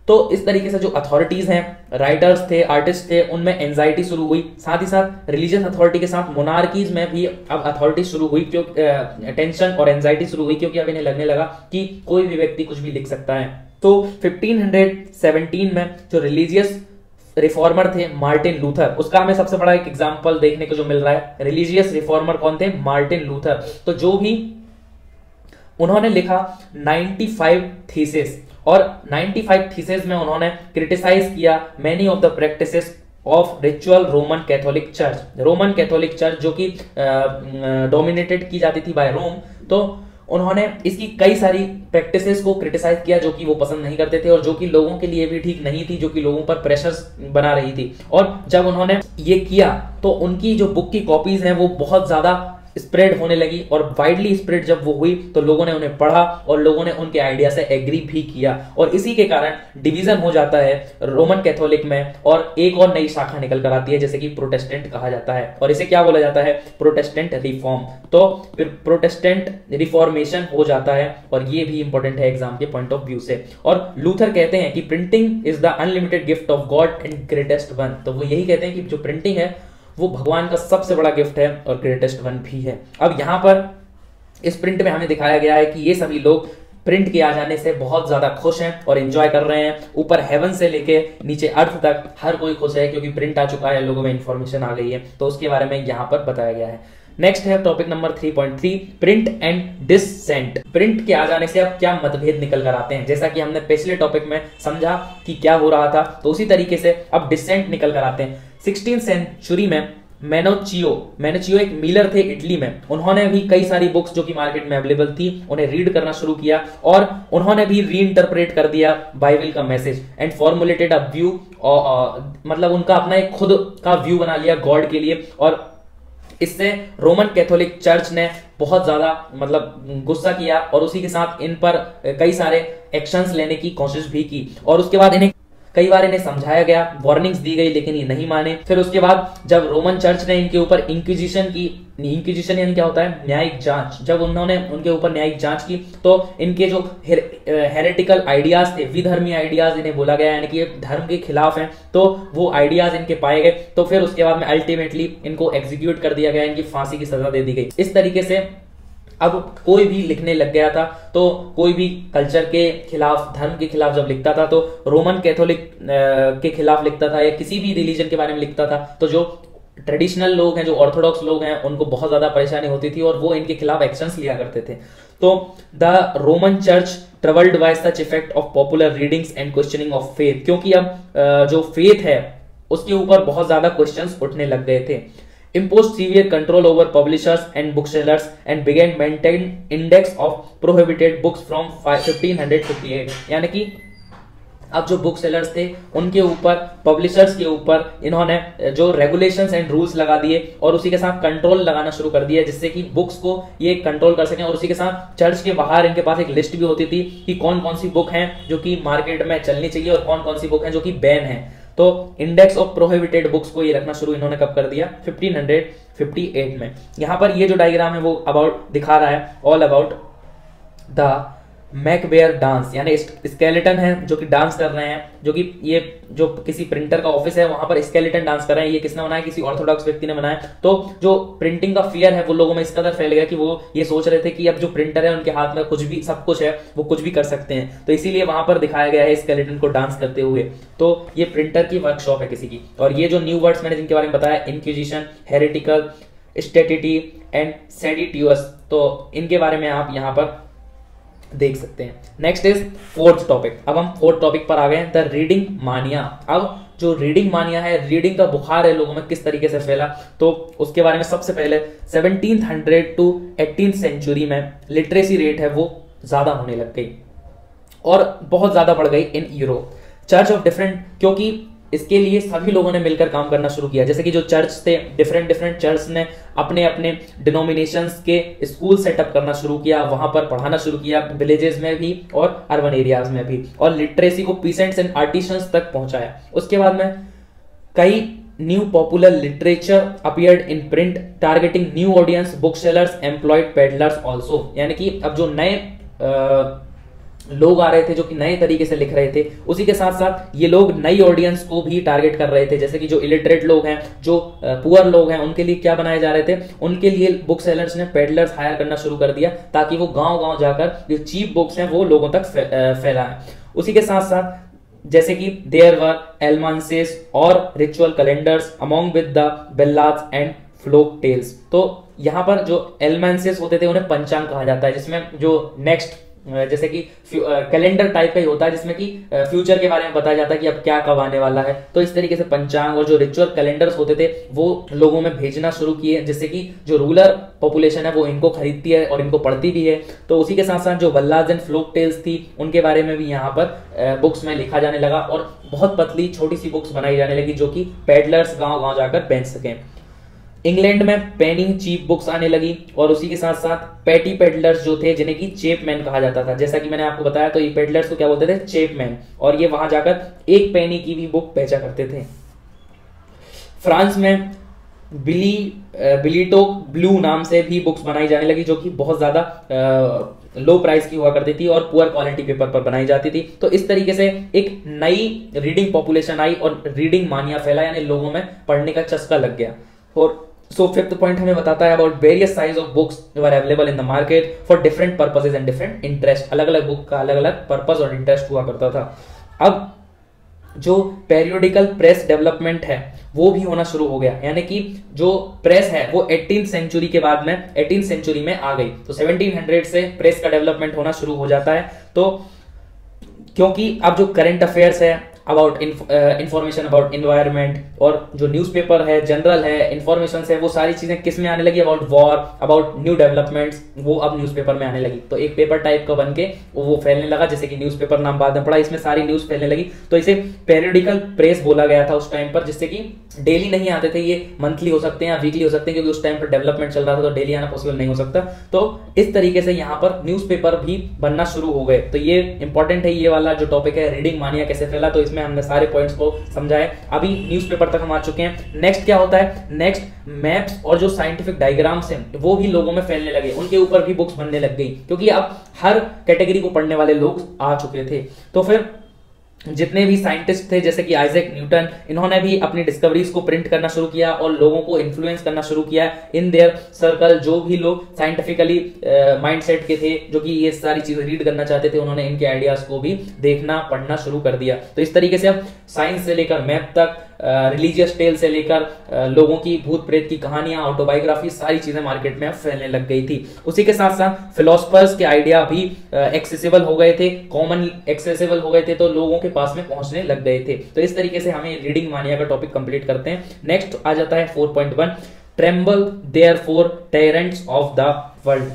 तो इस तरीके से जो अथॉरिटीज हैं, राइटर्स थे, आर्टिस्ट थे, उनमें एंजाइटी शुरू हुई। साथ ही साथ रिलीजियस अथॉरिटी के साथ मोनार्कीज में भी अब अथॉरिटी शुरू हुई, क्योंकि टेंशन और एंजाइटी शुरू हुई, क्योंकि अब इन्हें लगने लगा कि कोई भी व्यक्ति कुछ भी लिख सकता है। तो 1517 में जो रिलीजियस रिफॉर्मर थे मार्टिन लूथर, उसका हमें सबसे बड़ा एक एग्जाम्पल देखने को जो मिल रहा है। रिलीजियस रिफॉर्मर कौन थे, मार्टिन लूथर। तो जो भी उन्होंने लिखा 95 थीसिस, और 95 थीसिस में उन्होंने क्रिटिसाइज किया many of the practices of ritual Roman Catholic church. Roman Catholic church जो कि डोमिनेटेड की जाती थी बाय रोम, तो उन्होंने इसकी कई सारी प्रैक्टिसेस को क्रिटिसाइज किया जो कि वो पसंद नहीं करते थे और जो कि लोगों के लिए भी ठीक नहीं थी, जो कि लोगों पर प्रेशर बना रही थी। और जब उन्होंने ये किया तो उनकी जो बुक की कॉपीज हैं वो बहुत ज्यादा स्प्रेड होने लगी, और वाइडली स्प्रेड जब वो हुई तो लोगों ने उन्हें पढ़ा और लोगों ने उनके आइडिया से एग्री भी किया, और इसी के कारण डिवीजन हो जाता है रोमन कैथोलिक में और एक और नई शाखा निकल कर आती है जिसे कि प्रोटेस्टेंट कहा जाता है, और इसे क्या बोला जाता है, प्रोटेस्टेंट रिफॉर्म। तो फिर प्रोटेस्टेंट रिफॉर्मेशन हो जाता है, और ये भी इंपॉर्टेंट है एग्जाम के पॉइंट ऑफ व्यू से। और लूथर कहते हैं कि printing is the unlimited gift of God and greatest one. तो वो यही कहते हैं कि जो प्रिंटिंग है वो भगवान का सबसे बड़ा गिफ्ट है और ग्रेटेस्ट वन भी है। अब यहां पर इस प्रिंट में हमें दिखाया गया है कि ये सभी लोग प्रिंट के आ जाने से बहुत ज्यादा खुश हैं और एंजॉय कर रहे हैं। ऊपर हेवन से लेके नीचे अर्थ तक हर कोई खुश है, क्योंकि प्रिंट आ चुका है, लोगों में इंफॉर्मेशन आ गई है। तो उसके बारे में यहां पर बताया गया है। नेक्स्ट है topic number 3.3 print and dissent. Print के आ जाने से अब क्या मतभेद निकल कर आते हैं, जैसा कि हमने पिछले टॉपिक में समझा कि क्या हो रहा था, तो उसी तरीके से अब डिसेंट निकल कर आते हैं। 16वीं सेंचुरी में मेनोचियो एक मीलर थे इटली में, उन्होंने भी कई सारी बुक्स जो कि मार्केट में अवेलेबल थी उन्हें रीड करना शुरू किया, और उन्होंने भी रीइंटरप्रेट कर दिया बाइबल का message and formulated a view, मतलब उनका अपना एक खुद का व्यू बना लिया गॉड के लिए। और इससे रोमन कैथोलिक चर्च ने बहुत ज्यादा मतलब गुस्सा किया और उसी के साथ इन पर कई सारे एक्शंस लेने की कोशिश भी की, और उसके बाद इन्हें कई बार इन्हें समझाया गया, वार्निंग्स दी गई, लेकिन ये नहीं माने। फिर उसके बाद जब रोमन चर्च ने इनके ऊपर इंक्विजिशन यानी क्या होता है, न्यायिक जांच, जब उन्होंने उनके ऊपर न्यायिक जांच की तो इनके जो हेरेटिकल आइडियाज थे, विधर्मी आइडियाज इन्हें बोला गया, यानी कि ये धर्म के खिलाफ हैं, तो वो आइडियाज इनके पाए गए। तो फिर उसके बाद में अल्टीमेटली इनको एग्जीक्यूट कर दिया गया, इनकी फांसी की सजा दे दी गई। इस तरीके से अब कोई भी लिखने लग गया था, तो कोई भी कल्चर के खिलाफ, धर्म के खिलाफ जब लिखता था तो रोमन कैथोलिक के खिलाफ लिखता था या किसी भी रिलीजन के बारे में लिखता था, तो जो ट्रेडिशनल लोग हैं, जो ऑर्थोडॉक्स लोग हैं, उनको बहुत ज्यादा परेशानी होती थी और वो इनके खिलाफ एक्शंस लिया करते थे। तो the Roman church troubled bye such effect of popular readings and questioning of faith, क्योंकि अब जो फेथ है उसके ऊपर बहुत ज्यादा क्वेश्चंस उठने लग गए थे। imposed severe control over publishers and booksellers and began maintain index of prohibited books from 1558, यानी कि अब जो बुक सेलर्स थे उनके ऊपर, पब्लिशर्स के ऊपर इन्होंने जो रेगुलेशंस एंड रूल्स लगा दिए और उसी के साथ कंट्रोल लगाना शुरू कर दिया, जिससे कि बुक्स को ये कंट्रोल कर सकें। और उसी के साथ चर्च के बाहर इनके पास एक लिस्ट भी होती थी कि कौन कौन सी बुक हैं जो कि मार्केट में चलनी चाहिए और कौन कौन सी बुक हैं जो कि बैन है। तो इंडेक्स ऑफ प्रोहिबिटेड बुक्स को ये रखना शुरू इन्होंने कब कर दिया? 1558 में। यहां पर ये जो डायग्राम है वो अबाउट दिखा रहा है ऑल अबाउट द मैकबेयर डांस, यानी स्केलेटन है जो कि डांस कर रहे हैं, जो कि ये जो किसी प्रिंटर का ऑफिस है वहां पर स्केलेटन डांस कर रहे हैं। ये किसने बनाया? किसी ऑर्थोडॉक्स व्यक्ति ने बनाया। तो जो प्रिंटिंग का फियर है वो लोगों में इस कदर फैल गया कि वो ये सोच रहे थे कि अब जो प्रिंटर है उनके हाथ में कुछ भी, सब कुछ है, वो कुछ भी कर सकते हैं। तो इसीलिए वहां पर दिखाया गया है स्केलेटन को डांस करते हुए। तो ये प्रिंटर की वर्कशॉप है किसी की। और ये जो न्यू वर्ड्स मैंने जिनके बारे में बताया, इंक्विजिशन, हेरेटिकल, स्टेटिटी एंड सेडिटियस, तो इनके बारे में आप यहाँ पर देख सकते हैं। Next is fourth topic. अब हम फोर्थ टॉपिक पर आ गए, द रीडिंग मानिया। अब जो रीडिंग मानिया है, रीडिंग का बुखार है लोगों में, किस तरीके से फैला, तो उसके बारे में सबसे पहले 1700 टू 18th सेंचुरी में लिटरेसी रेट है वो ज्यादा होने लग गई और बहुत ज्यादा बढ़ गई in Europe. Church of different, क्योंकि इसके लिए सभी लोगों ने मिलकर काम करना शुरू किया। जैसे कि जो चर्च थे, डिफरेंट चर्च ने अपने अपने डिनोमिनेशंस के स्कूल सेटअप करना शुरू किया, वहां पर पढ़ाना शुरू किया, विलेजेस में भी और अर्बन एरियाज में भी, और लिटरेसी को पीसेंट्स एंड आर्टिसंस तक पहुंचाया। उसके बाद में कई new popular literature appeared in print targeting new audience, book sellers employed peddlers also, यानी कि अब जो नए लोग आ रहे थे जो कि नए तरीके से लिख रहे थे, उसी के साथ साथ ये लोग नई ऑडियंस को भी टारगेट कर रहे थे। जैसे कि जो इलिटरेट लोग हैं, जो पुअर लोग हैं, उनके लिए क्या बनाए जा रहे थे? उनके लिए बुक सेलर्स ने पेडलर्स हायर करना शुरू कर दिया ताकि वो गांव-गांव जाकर जो चीप बुक्स हैं वो लोगों तक फैलाएं। उसी के साथ साथ जैसे कि देयर वर एल्मांसेस और ritual calendars among with the ballads and folk tales. तो यहाँ पर जो एल्मांसेस होते थे उन्हें पंचांग कहा जाता है, जिसमें जो नेक्स्ट जैसे कि कैलेंडर टाइप का ही होता है जिसमें कि फ्यूचर के बारे में बताया जाता है कि अब क्या कब आने वाला है। तो इस तरीके से पंचांग और जो रिचुअल कैलेंडर्स होते थे वो लोगों में भेजना शुरू किए, जिससे कि जो रूरल पॉपुलेशन है वो इनको खरीदती है और इनको पढ़ती भी है। तो उसी के साथ साथ जो बल्लाड्स एंड फ्लोक टेल्स थी उनके बारे में भी यहाँ पर बुक्स में लिखा जाने लगा और बहुत पतली छोटी सी बुक्स बनाई जाने लगी जो कि पेडलर्स गाँव-गाँव जाकर बेच सकें। इंग्लैंड में पेनी चीप बुक्स आने लगी और उसी के साथ साथ पैटी पेडलर्स जो थे जिन्हें की चेपमैन कहा जाता था। जैसा कि मैंने आपको बताया, तो ये पेडलर्स को क्या बोलते थे? चेपमैन। और ये वहां जाकर एक पेनी की भी बुक बेचा करते थे। फ्रांस में बिलीटो ब्लू नाम से भी बुक्स बनाई जाने लगी जो कि बहुत ज्यादा लो प्राइस की हुआ करती थी और पुअर क्वालिटी पेपर पर बनाई जाती थी। तो इस तरीके से एक नई रीडिंग पॉपुलेशन आई और रीडिंग मानिया फैला, यानी लोगों में पढ़ने का चस्का लग गया। और सो फिफ्थ पॉइंट हमें बताता है about various size of books were available in the market for different purposes and different interest. अलग अलग बुक का अलग अलग पर्पस और इंटरेस्ट हुआ करता था। अब जो पेरियोडिकल प्रेस डेवलपमेंट है वो भी होना शुरू हो गया, यानी कि जो प्रेस है वो 18th सेंचुरी के बाद में 18th सेंचुरी में आ गई। तो 1700 से प्रेस का डेवलपमेंट होना शुरू हो जाता है। तो क्योंकि अब जो करंट अफेयर्स है अबाउट इंफॉर्मेशन अबाउट इन्वायरमेंट और जो न्यूज़पेपर है, जनरल है, इंफॉर्मेशन है, वो सारी चीजें किस में आने लगी? About war, about new developments, वो अब न्यूज़पेपर में आने लगी। तो एक पेपर टाइप का बनके वो फैलने लगा, जैसे कि न्यूज़पेपर नाम बाद में पड़ा, इसमें सारी न्यूज फैलने लगी। तो इसे पेरियोडिकल प्रेस बोला गया था उस टाइम पर, जिससे कि डेली नहीं आते थे, ये मंथली हो सकते हैं या वीकली हो सकते हैं, क्योंकि उस टाइम पर डेवलपमेंट चल रहा था तो डेली आना पॉसिबल नहीं हो सकता। तो इस तरीके से यहाँ पर न्यूज़पेपर भी बनना शुरू हो गए। तो ये इंपॉर्टेंट है, ये वाला जो टॉपिक है रीडिंग मानिया कैसे फैला, तो इसमें हमने सारे पॉइंट्स को समझाए। अभी न्यूज़पेपर तक हम आ चुके हैं। नेक्स्ट क्या होता है? नेक्स्ट मैप्स और जो साइंटिफिक डायग्राम्स हैं वो भी लोगों में फैलने लगे, उनके ऊपर भी बुक्स बनने लग गई, क्योंकि अब हर कैटेगरी को पढ़ने वाले लोग आ चुके थे। तो फिर जितने भी साइंटिस्ट थे जैसे कि आइजैक न्यूटन, इन्होंने भी अपनी डिस्कवरीज को प्रिंट करना शुरू किया और लोगों को इन्फ्लुएंस करना शुरू किया इन देयर सर्कल। जो भी लोग साइंटिफिकली माइंडसेट के थे, जो कि ये सारी चीजें रीड करना चाहते थे, उन्होंने इनके आइडियाज को भी देखना पढ़ना शुरू कर दिया। तो इस तरीके से अब साइंस से लेकर मैथ तक, रिलीजियस टेल से लेकर लोगों की भूत प्रेत की कहानियां, ऑटोबायोग्राफी, सारी चीजें मार्केट में फैलने लग गई थी। उसी के साथ साथ फिलोसफर्स के आइडिया भी एक्सेसिबल हो गए थे, कॉमन एक्सेसिबल हो गए थे, तो लोगों के पास में पहुंचने लग गए थे। तो इस तरीके से हमें रीडिंग मानिया का टॉपिक कंप्लीट करते हैं। नेक्स्ट आ जाता है 4.1, tremble therefore tyrants of the world.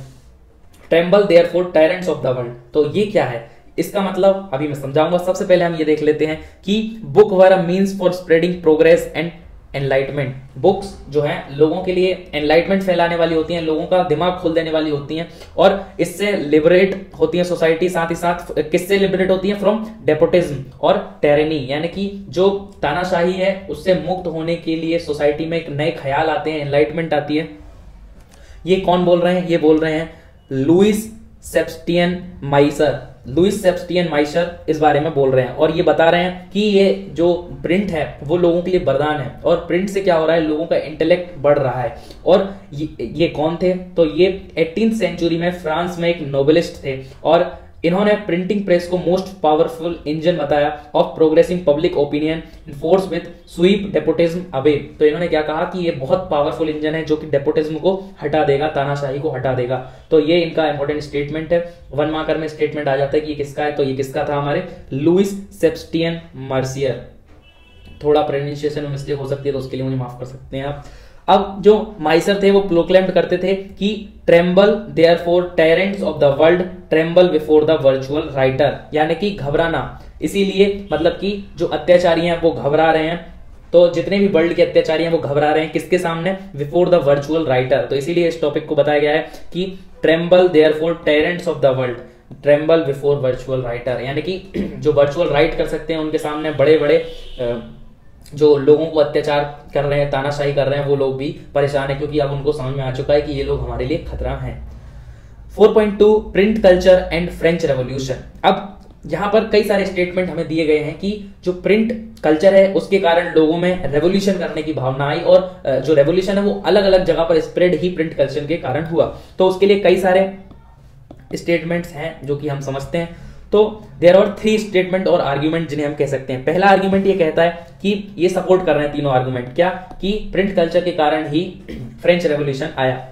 Tremble therefore tyrants of the world. तो ये क्या है? इसका मतलब अभी मैं समझाऊंगा। सबसे पहले हम ये देख लेते हैं कि book were a means for spreading progress and enlightenment. Books जो है लोगों के लिए एनलाइटमेंट फैलाने वाली होती हैं, लोगों का दिमाग खोल देने वाली होती हैं, और इससे लिबरेट होती है सोसाइटी। साथ ही साथ किससे लिबरेट होती है? फ्रॉम डेपोटिज्म और टेरेनी, यानी कि जो तानाशाही है उससे मुक्त होने के लिए सोसाइटी में एक नए ख्याल आते हैं, एनलाइटमेंट आती है। ये कौन बोल रहे हैं? ये बोल रहे हैं Louis Sebastien Mercier. Louis Sebastien Mercier इस बारे में बोल रहे हैं और ये बता रहे हैं कि ये जो प्रिंट है वो लोगों के लिए वरदान है, और प्रिंट से क्या हो रहा है? लोगों का इंटेलेक्ट बढ़ रहा है। और ये कौन थे? तो ये 18th सेंचुरी में फ्रांस में एक नोबलिस्ट थे, और इन्होंने प्रिंटिंग प्रेस को मोस्ट पावरफुल इंजन बताया of progressing public opinion in force with sweep despotism away. तो इन्होंने क्या कहा कि ये बहुत पावरफुल इंजन है जो कि डेपोटिज्म को हटा देगा, तानाशाही को हटा देगा। तो ये इनका इंपॉर्टेंट स्टेटमेंट है। 1 मार्कर में स्टेटमेंट आ जाता है कि ये किसका है। तो ये किसका था? हमारे लुइस सेबस्टियन मार्सियर। थोड़ा प्रोनाउंसिएशन में मिस्टेक हो सकती है तो उसके लिए मुझे माफ कर सकते हैं आप। अब जो माइसर थे वो प्रोक्लेम्ड करते थे कि tremble therefore tyrants of the world tremble before the virtual writer, यानी कि घबराना। इसीलिए मतलब कि जो अत्याचारी हैं वो घबरा रहे हैं, तो जितने भी वर्ल्ड के अत्याचारी हैं वो घबरा रहे हैं किसके सामने? Before the virtual writer. तो इसीलिए इस टॉपिक को बताया गया है कि tremble therefore tyrants of the world tremble before virtual writer, यानी कि जो वर्चुअल राइट कर सकते हैं उनके सामने बड़े बड़े जो लोगों को अत्याचार कर रहे हैं, तानाशाही कर रहे हैं, वो लोग भी परेशान है, क्योंकि अब उनको समझ में आ चुका है कि ये लोग हमारे लिए खतरा हैं। 4.2 print culture and French revolution. अब यहां पर कई सारे स्टेटमेंट हमें दिए गए हैं कि जो प्रिंट कल्चर है उसके कारण लोगों में रेवोल्यूशन करने की भावना आई, और जो रेवोल्यूशन है वो अलग अलग जगह पर स्प्रेड ही प्रिंट कल्चर के कारण हुआ। तो उसके लिए कई सारे स्टेटमेंट्स हैं जो कि हम समझते हैं। तो देयर आर 3 स्टेटमेंट और आर्ग्यूमेंट जिन्हें हम कह सकते हैं। पहला आर्ग्यूमेंट ये कहता है कि ये सपोर्ट कर रहे हैं तीनों आर्ग्यूमेंट, क्या? कि प्रिंट कल्चर के कारण ही फ्रेंच रेवोल्यूशन आया।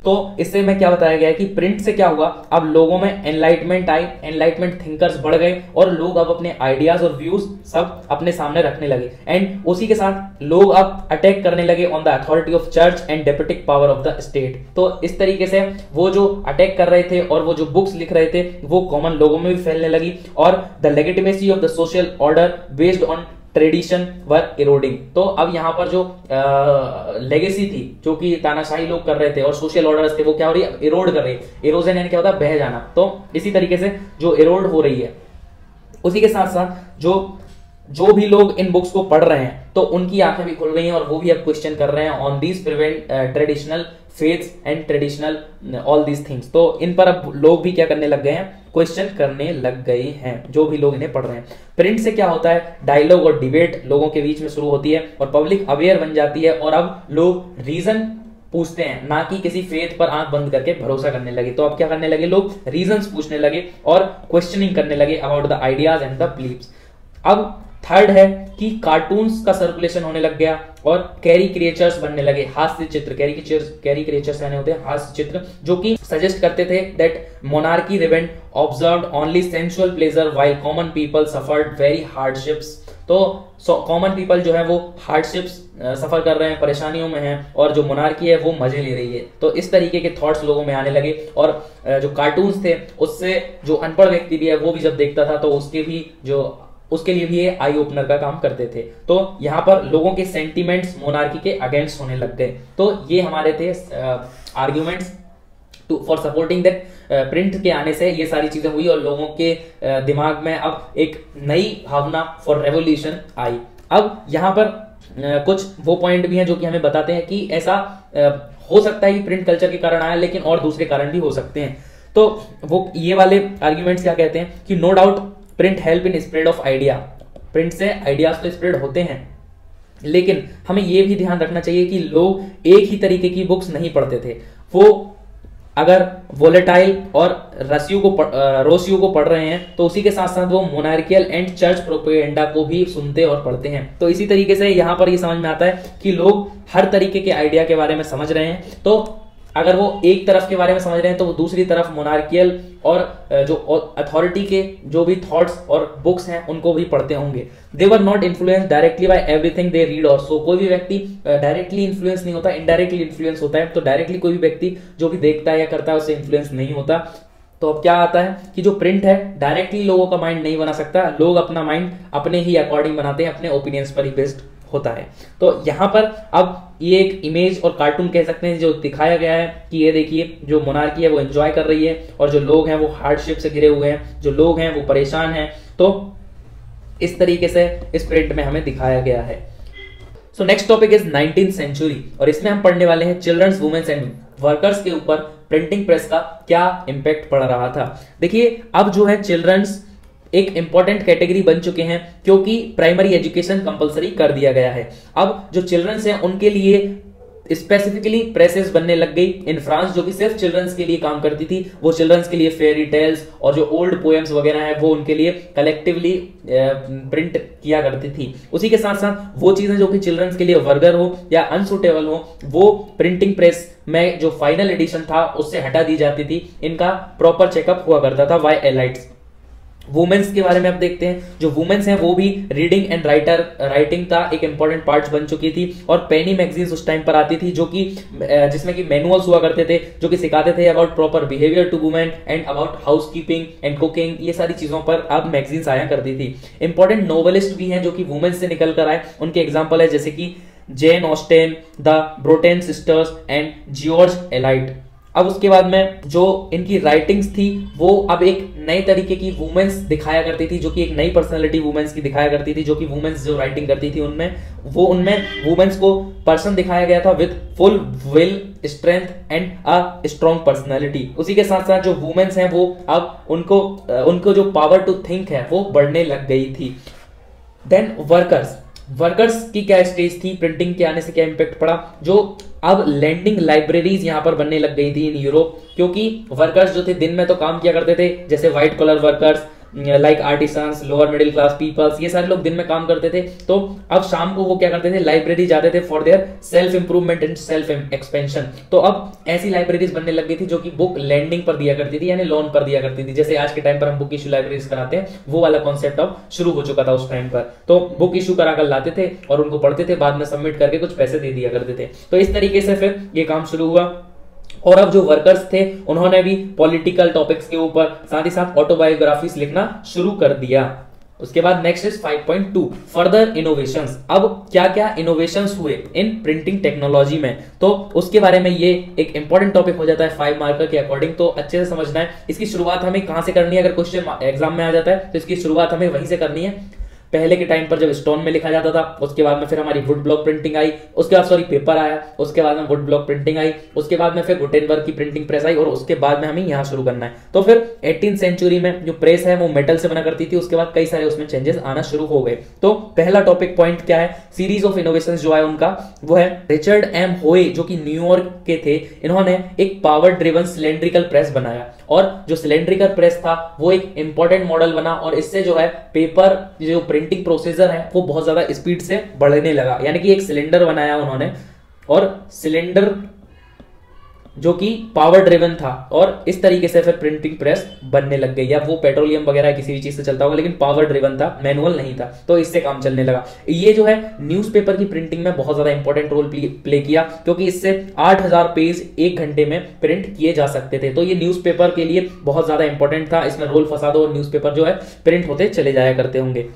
तो इससे में क्या बताया गया है कि प्रिंट से क्या हुआ? अब लोगों में एनलाइटमेंट आई, एनलाइटमेंट थिंकर्स बढ़ गए, और लोग अब अपने आइडियाज और व्यूज सब अपने सामने रखने लगे, एंड उसी के साथ लोग अब अटैक करने लगे on the authority of church and democratic power of the state. तो इस तरीके से वो जो अटैक कर रहे थे और वो जो बुक्स लिख रहे थे वो कॉमन लोगों में भी फैलने लगी, और the legitimacy of the social order based on tradition were eroding. तो अब यहां पर जो लेगेसी थी जो कि तानाशाही लोग कर रहे थे और सोशल ऑर्डर्स थे वो क्या हो रही है? इरोड कर रही है। इरोजन यानी क्या होता है? बह जाना। तो इसी तरीके से जो इरोड हो रही है, उसी के साथ साथ जो भी लोग इन बुक्स को पढ़ रहे हैं तो उनकी आंखें भी खुल रही हैं, और वो भी अब क्वेश्चन कर रहे हैं on these prevent traditional faiths and traditional all these things. तो इन पर अब लोग भी क्या करने लग गए हैं? क्वेश्चन करने लग गए हैं, जो भी लोग इन्हें पढ़ रहे हैं। प्रिंट से क्या होता है? डायलॉग और डिबेट लोगों के बीच में शुरू होती है, और पब्लिक अवेयर बन जाती है, और अब लोग रीजन पूछते हैं, ना कि किसी फेथ पर आंख बंद करके भरोसा करने लगे। तो अब क्या करने लगे? लोग रीजंस पूछने लगे और क्वेश्चनिंग करने लगे about the ideas and the beliefs. अब थर्ड है कि कार्टून्स का सर्कुलेशन होने लग गया और कैरिकेचर्स बनने लगे, हास्य चित्र। कैरिकेचर्स यानी होते हैं हास्य चित्र, जो कि सजेस्ट करते थे दैट मोनार्की रिवेंट observed only sensual pleasure while common people suffered very hardships. तो कॉमन पीपल जो है वो हार्डशिप्स सफर कर रहे हैं, परेशानियों में हैं, और जो मोनार्की है वो मजे ले रही है। तो इस तरीके के थॉट्स लोगों में आने लगे, और जो कार्टून्स थे उससे जो अनपढ़ व्यक्ति भी है वो भी जब देखता था तो उसके लिए भी ये आई ओपनर का काम करते थे। तो यहाँ पर लोगों के सेंटीमेंट्स मोनार्की के अगेंस्ट होने लग गए। तो ये हमारे थे arguments for supporting that print के आने से ये सारी चीजें हुई और लोगों के दिमाग में अब एक नई भावना फॉर रेवोल्यूशन आई। अब यहाँ पर कुछ वो पॉइंट भी हैं जो कि हमें बताते हैं कि ऐसा हो सकता है कि प्रिंट कल्चर के कारण आया, लेकिन और दूसरे कारण भी हो सकते हैं। तो वो ये वाले आर्ग्यूमेंट्स क्या कहते हैं कि no doubt print help in spread of idea. Print से आइडियाज तो स्प्रेड होते हैं, लेकिन हमें यह भी ध्यान रखना चाहिए कि लोग एक ही तरीके की बुक्स नहीं पढ़ते थे। वो अगर वोलेटाइल और रोसियो को पढ़ रहे हैं तो उसी के साथ साथ वो मोनार्कियल एंड चर्च प्रोपेगेंडा को भी सुनते और पढ़ते हैं। तो इसी तरीके से यहाँ पर ये समझ में आता है कि लोग हर तरीके के आइडिया के बारे में समझ रहे हैं। तो अगर वो एक तरफ के बारे में समझ रहे हैं तो वो दूसरी तरफ मोनार्कियल और जो अथॉरिटी के जो भी थॉट्स और बुक्स हैं उनको भी पढ़ते होंगे। They were not influence directly by everything they read also. कोई भी व्यक्ति डायरेक्टली इन्फ्लुएंस नहीं होता, इनडायरेक्टली इन्फ्लुएंस होता है। तो डायरेक्टली कोई भी व्यक्ति जो भी देखता है या करता है उससे इन्फ्लुएंस नहीं होता। तो अब क्या आता है कि जो प्रिंट है डायरेक्टली लोगों का माइंड नहीं बना सकता, लोग अपना माइंड अपने ही अकॉर्डिंग बनाते हैं, अपने ओपिनियंस पर ही बेस्ड होता है। तो यहाँ पर अब ये एक इमेज और कार्टून कह सकते हैं जो दिखाया गया है कि ये देखिए जो मोनार्की है वो एंजॉय कर रही है और जो लोग हैं वो हार्डशिप से घिरे हुए हैं, जो लोग हैं वो परेशान हैं। तो इस तरीके से इस प्रिंट में हमें दिखाया गया है। So next topic is 19th century और इसमें हम पढ़ने वाले हैं चिल्ड्रंस, वुमेन्स एंड वर्कर्स के ऊपर प्रिंटिंग प्रेस का क्या इंपैक्ट पड़ रहा था। देखिए अब जो है चिल्ड्रंस एक इंपॉर्टेंट कैटेगरी बन चुके हैं क्योंकि प्राइमरी एजुकेशन कंपलसरी कर दिया गया है। अब जो चिल्ड्रंस हैं उनके लिए स्पेसिफिकली प्रेसेस बनने लग गई इन फ्रांस, जो कि सिर्फ चिल्ड्रंस के लिए काम करती थी। वो चिल्ड्रंस के लिए फेयरी टेल्स और जो ओल्ड पोएम्स वगैरह हैं वो उनके लिए कलेक्टिवली प्रिंट किया करती थी। उसी के साथ साथ वो चीजें जो कि चिल्ड्रंस के लिए वर्गर हो या अनसुटेबल हो वो प्रिंटिंग प्रेस में जो फाइनल एडिशन था उससे हटा दी जाती थी। इनका प्रॉपर चेकअप हुआ करता था बाय एलाइट्स। वुमेन्स के बारे में अब देखते हैं। जो वुमेन्स हैं वो भी रीडिंग एंड राइटिंग का एक इंपॉर्टेंट पार्ट बन चुकी थी और पेनी मैगजीन्स उस टाइम पर आती थी जो कि जिसमें कि मैनुअल्स हुआ करते थे जो कि सिखाते थे about proper behaviour to women and about house keeping and cooking. ये सारी चीजों पर अब मैगजीन्स आया करती थी। इंपॉर्टेंट नोवेलिस्ट भी हैं जो कि वुमेन्स से निकल कर आए। उनके एग्जाम्पल है जैसे कि Jane Austen, the Bronte sisters and George Eliot. अब उसके बाद में जो इनकी राइटिंग्स थी वो अब एक नए तरीके की वुमेन्स दिखाया करती थी, जो कि एक नई पर्सनालिटी वुमेन्स की दिखाया करती थी, जो कि वुमेन्स जो राइटिंग करती थी उनमें वुमेन्स को पर्सन दिखाया गया था with full will, strength and a strong personality. उसी के साथ साथ जो वुमेन्स हैं वो अब उनको जो पावर टू थिंक है वो बढ़ने लग गई थी। देन वर्कर्स की क्या स्टेज थी, प्रिंटिंग के आने से क्या इंपैक्ट पड़ा। जो अब लैंडिंग लाइब्रेरीज यहां पर बनने लग गई थी इन यूरोप, क्योंकि वर्कर्स जो थे दिन में तो काम किया करते थे, जैसे white collar workers like artisans, lower middle class peoples, ये सारे लोग दिन में काम करते थे। तो अब शाम को वो क्या करते थे, लाइब्रेरी जाते थे for their self improvement and self expansion. तो अब ऐसी लाइब्रेरीज बनने लग गई थी जो कि बुक लैंडिंग पर दिया करती थी, यानी लोन पर दिया करती थी। जैसे आज के टाइम पर हम बुक इशू लाइब्रेरीज कराते हैं, वो वाला कॉन्सेप्ट अब शुरू हो चुका था उस टाइम पर। तो बुक इशू कराकर लाते थे और उनको पढ़ते थे, बाद में सबमिट करके कुछ पैसे दे दिया करते थे। तो इस तरीके से फिर ये काम शुरू हुआ। और अब जो वर्कर्स थे उन्होंने भी पॉलिटिकल टॉपिक्स के ऊपर साथ ही साथ ऑटोबायोग्राफीज लिखना शुरू कर दिया। उसके बाद नेक्स्ट इज 5.2 फर्दर इनोवेशंस। अब क्या क्या इनोवेशंस हुए इन प्रिंटिंग टेक्नोलॉजी में, तो उसके बारे में ये एक इंपॉर्टेंट टॉपिक हो जाता है 5 मार्कर के अकॉर्डिंग। तो अच्छे से समझना है इसकी शुरुआत हमें कहां से करनी है। अगर क्वेश्चन एग्जाम में आ जाता है तो इसकी शुरुआत हमें वहीं से करनी है। पहले के टाइम पर जब स्टोन में लिखा जाता था, उसके बाद में फिर हमारी वुड ब्लॉक प्रिंटिंग आई, उसके बाद पेपर आया, उसके बाद में वुड ब्लॉक प्रिंटिंग आई, उसके बाद में फिर गुटेनबर्ग की प्रिंटिंग प्रेस आई और उसके बाद में हमें यहां शुरू करना है। तो फिर 18th सेंचुरी में जो प्रेस है वो मेटल से बना करती थी, उसके बाद कई सारे उसमें चेंजेस आना शुरू हो गए। तो पहला टॉपिक पॉइंट क्या है, सीरीज ऑफ इनोवेशंस जो है उनका, वो है रिचर्ड एम होए जो कि न्यूयॉर्क के थे। इन्होंने एक पावर ड्रिवन सिलेंड्रिकल प्रेस बनाया और जो सिलेंड्रिकल प्रेस था वो एक इंपॉर्टेंट मॉडल बना और इससे जो है पेपर जो प्रिंटिंग प्रोसीजर है वो बहुत ज्यादा स्पीड से बढ़ने लगा। यानी कि एक सिलेंडर बनाया उन्होंने और सिलेंडर जो कि पावर ड्रिवन था और इस तरीके से फिर प्रिंटिंग प्रेस बनने लग गई। या वो पेट्रोलियम वगैरह किसी भी चीज से चलता होगा, लेकिन पावर ड्रिवन था, मैनुअल नहीं था, तो इससे काम चलने लगा। ये जो है न्यूज़पेपर की प्रिंटिंग में बहुत ज्यादा इंपॉर्टेंट रोल प्ले किया, क्योंकि इससे 8000 पेज एक घंटे में प्रिंट किए जा सकते थे। तो ये न्यूज़पेपर के लिए बहुत ज्यादा इंपॉर्टेंट था। इसमें रोल फंसा दो और न्यूज़पेपर जो है प्रिंट होते चले जाया करते होंगे।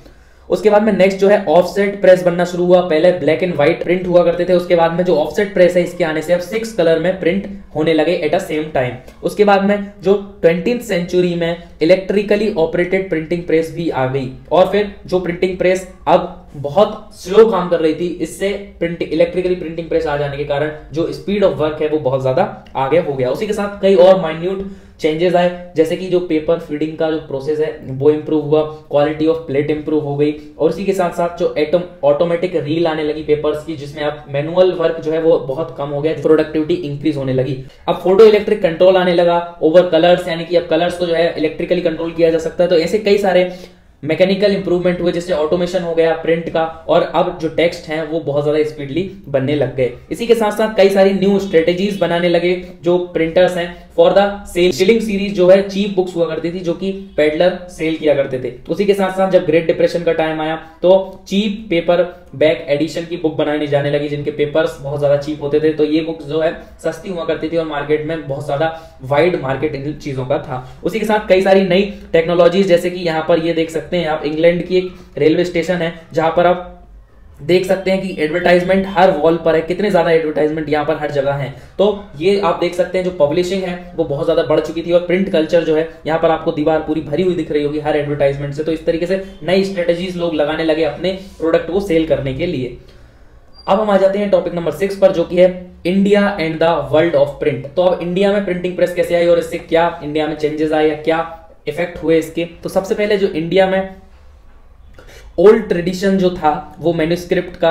उसके बाद में नेक्स्ट जो है ऑफसेट प्रेस बनना शुरू हुआ। पहले ब्लैक एंड व्हाइट प्रिंट हुआ करते थे, उसके बाद में जो ऑफसेट प्रेस है इसके आने से अब 6 कलर में प्रिंट होने लगे एट अ सेम टाइम। उसके बाद में जो 20th सेंचुरी में इलेक्ट्रिकली ऑपरेटेड प्रिंटिंग प्रेस भी आ गई और फिर जो प्रिंटिंग प्रेस अब बहुत स्लो काम कर रही थी, इससे इलेक्ट्रिकली प्रिंटिंग प्रेस आ जाने के कारण जो स्पीड ऑफ वर्क है वो बहुत ज्यादा आगे हो गया। उसी के साथ कई और माइन्यूट चेंजेस आए, जैसे कि जो पेपर फीडिंग का जो प्रोसेस है वो इंप्रूव हुआ, क्वालिटी ऑफ प्लेट इंप्रूव हो गई और उसी के साथ साथ जो ऑटोमेटिक रील आने लगी पेपर्स की, जिसमें अब मैनुअल वर्क जो है वो बहुत कम हो गया, प्रोडक्टिविटी इंक्रीज होने लगी। अब फोटो इलेक्ट्रिक कंट्रोल आने लगा ओवर कलर्स, यानी कि अब कलर्स को जो है इलेक्ट्रिकली कंट्रोल किया जा सकता है। तो ऐसे कई सारे मैकेनिकल इंप्रूवमेंट हुए, जैसे ऑटोमेशन हो गया प्रिंट का, और अब जो टेक्स्ट हैं वो बहुत ज्यादा स्पीडली बनने लग गए। इसी के साथ साथ कई सारी न्यू स्ट्रेटेजीज बनाने लगे जो प्रिंटर्स हैं for the sale. Shilling series जो है चीप बुक्स हुआ करती थी जो कि पेडलर सेल किया करते थे। उसी के साथ साथ जब ग्रेट डिप्रेशन का टाइम आया तो चीप पेपर बैक एडिशन की बुक बनाने जाने लगी जिनके पेपर्स बहुत ज्यादा चीप होते थे। तो ये बुक जो है सस्ती हुआ करती थी और मार्केट में बहुत ज्यादा वाइड मार्केट इन चीजों का था। उसी के साथ कई सारी नई टेक्नोलॉजीज, जैसे कि यहाँ पर ये देख सकते हैं आप, इंग्लैंड की एक रेलवे स्टेशन है जहां पर आप देख सकते हैं कि एडवर्टाइजमेंट हर वॉल पर है, कितने ज्यादा एडवर्टाइजमेंट यहाँ पर हर जगह है। तो ये आप देख सकते हैं जो पब्लिशिंग है वो बहुत ज्यादा बढ़ चुकी थी और प्रिंट कल्चर जो है यहाँ पर आपको दीवार पूरी भरी हुई दिख रही होगी हर एडवर्टाइजमेंट से। तो इस तरीके से नई स्ट्रेटेजीज लोग लगाने लगे अपने प्रोडक्ट को सेल करने के लिए। अब हम आ जाते हैं टॉपिक नंबर 6 पर, जो कि है India and the world of print. तो अब इंडिया में प्रिंटिंग प्रेस कैसे आई और इससे क्या इंडिया में चेंजेस आए या क्या इफेक्ट हुए इसके। तो सबसे पहले जो इंडिया में ओल्ड ट्रेडिशन जो था वो मैन्युस्क्रिप्ट का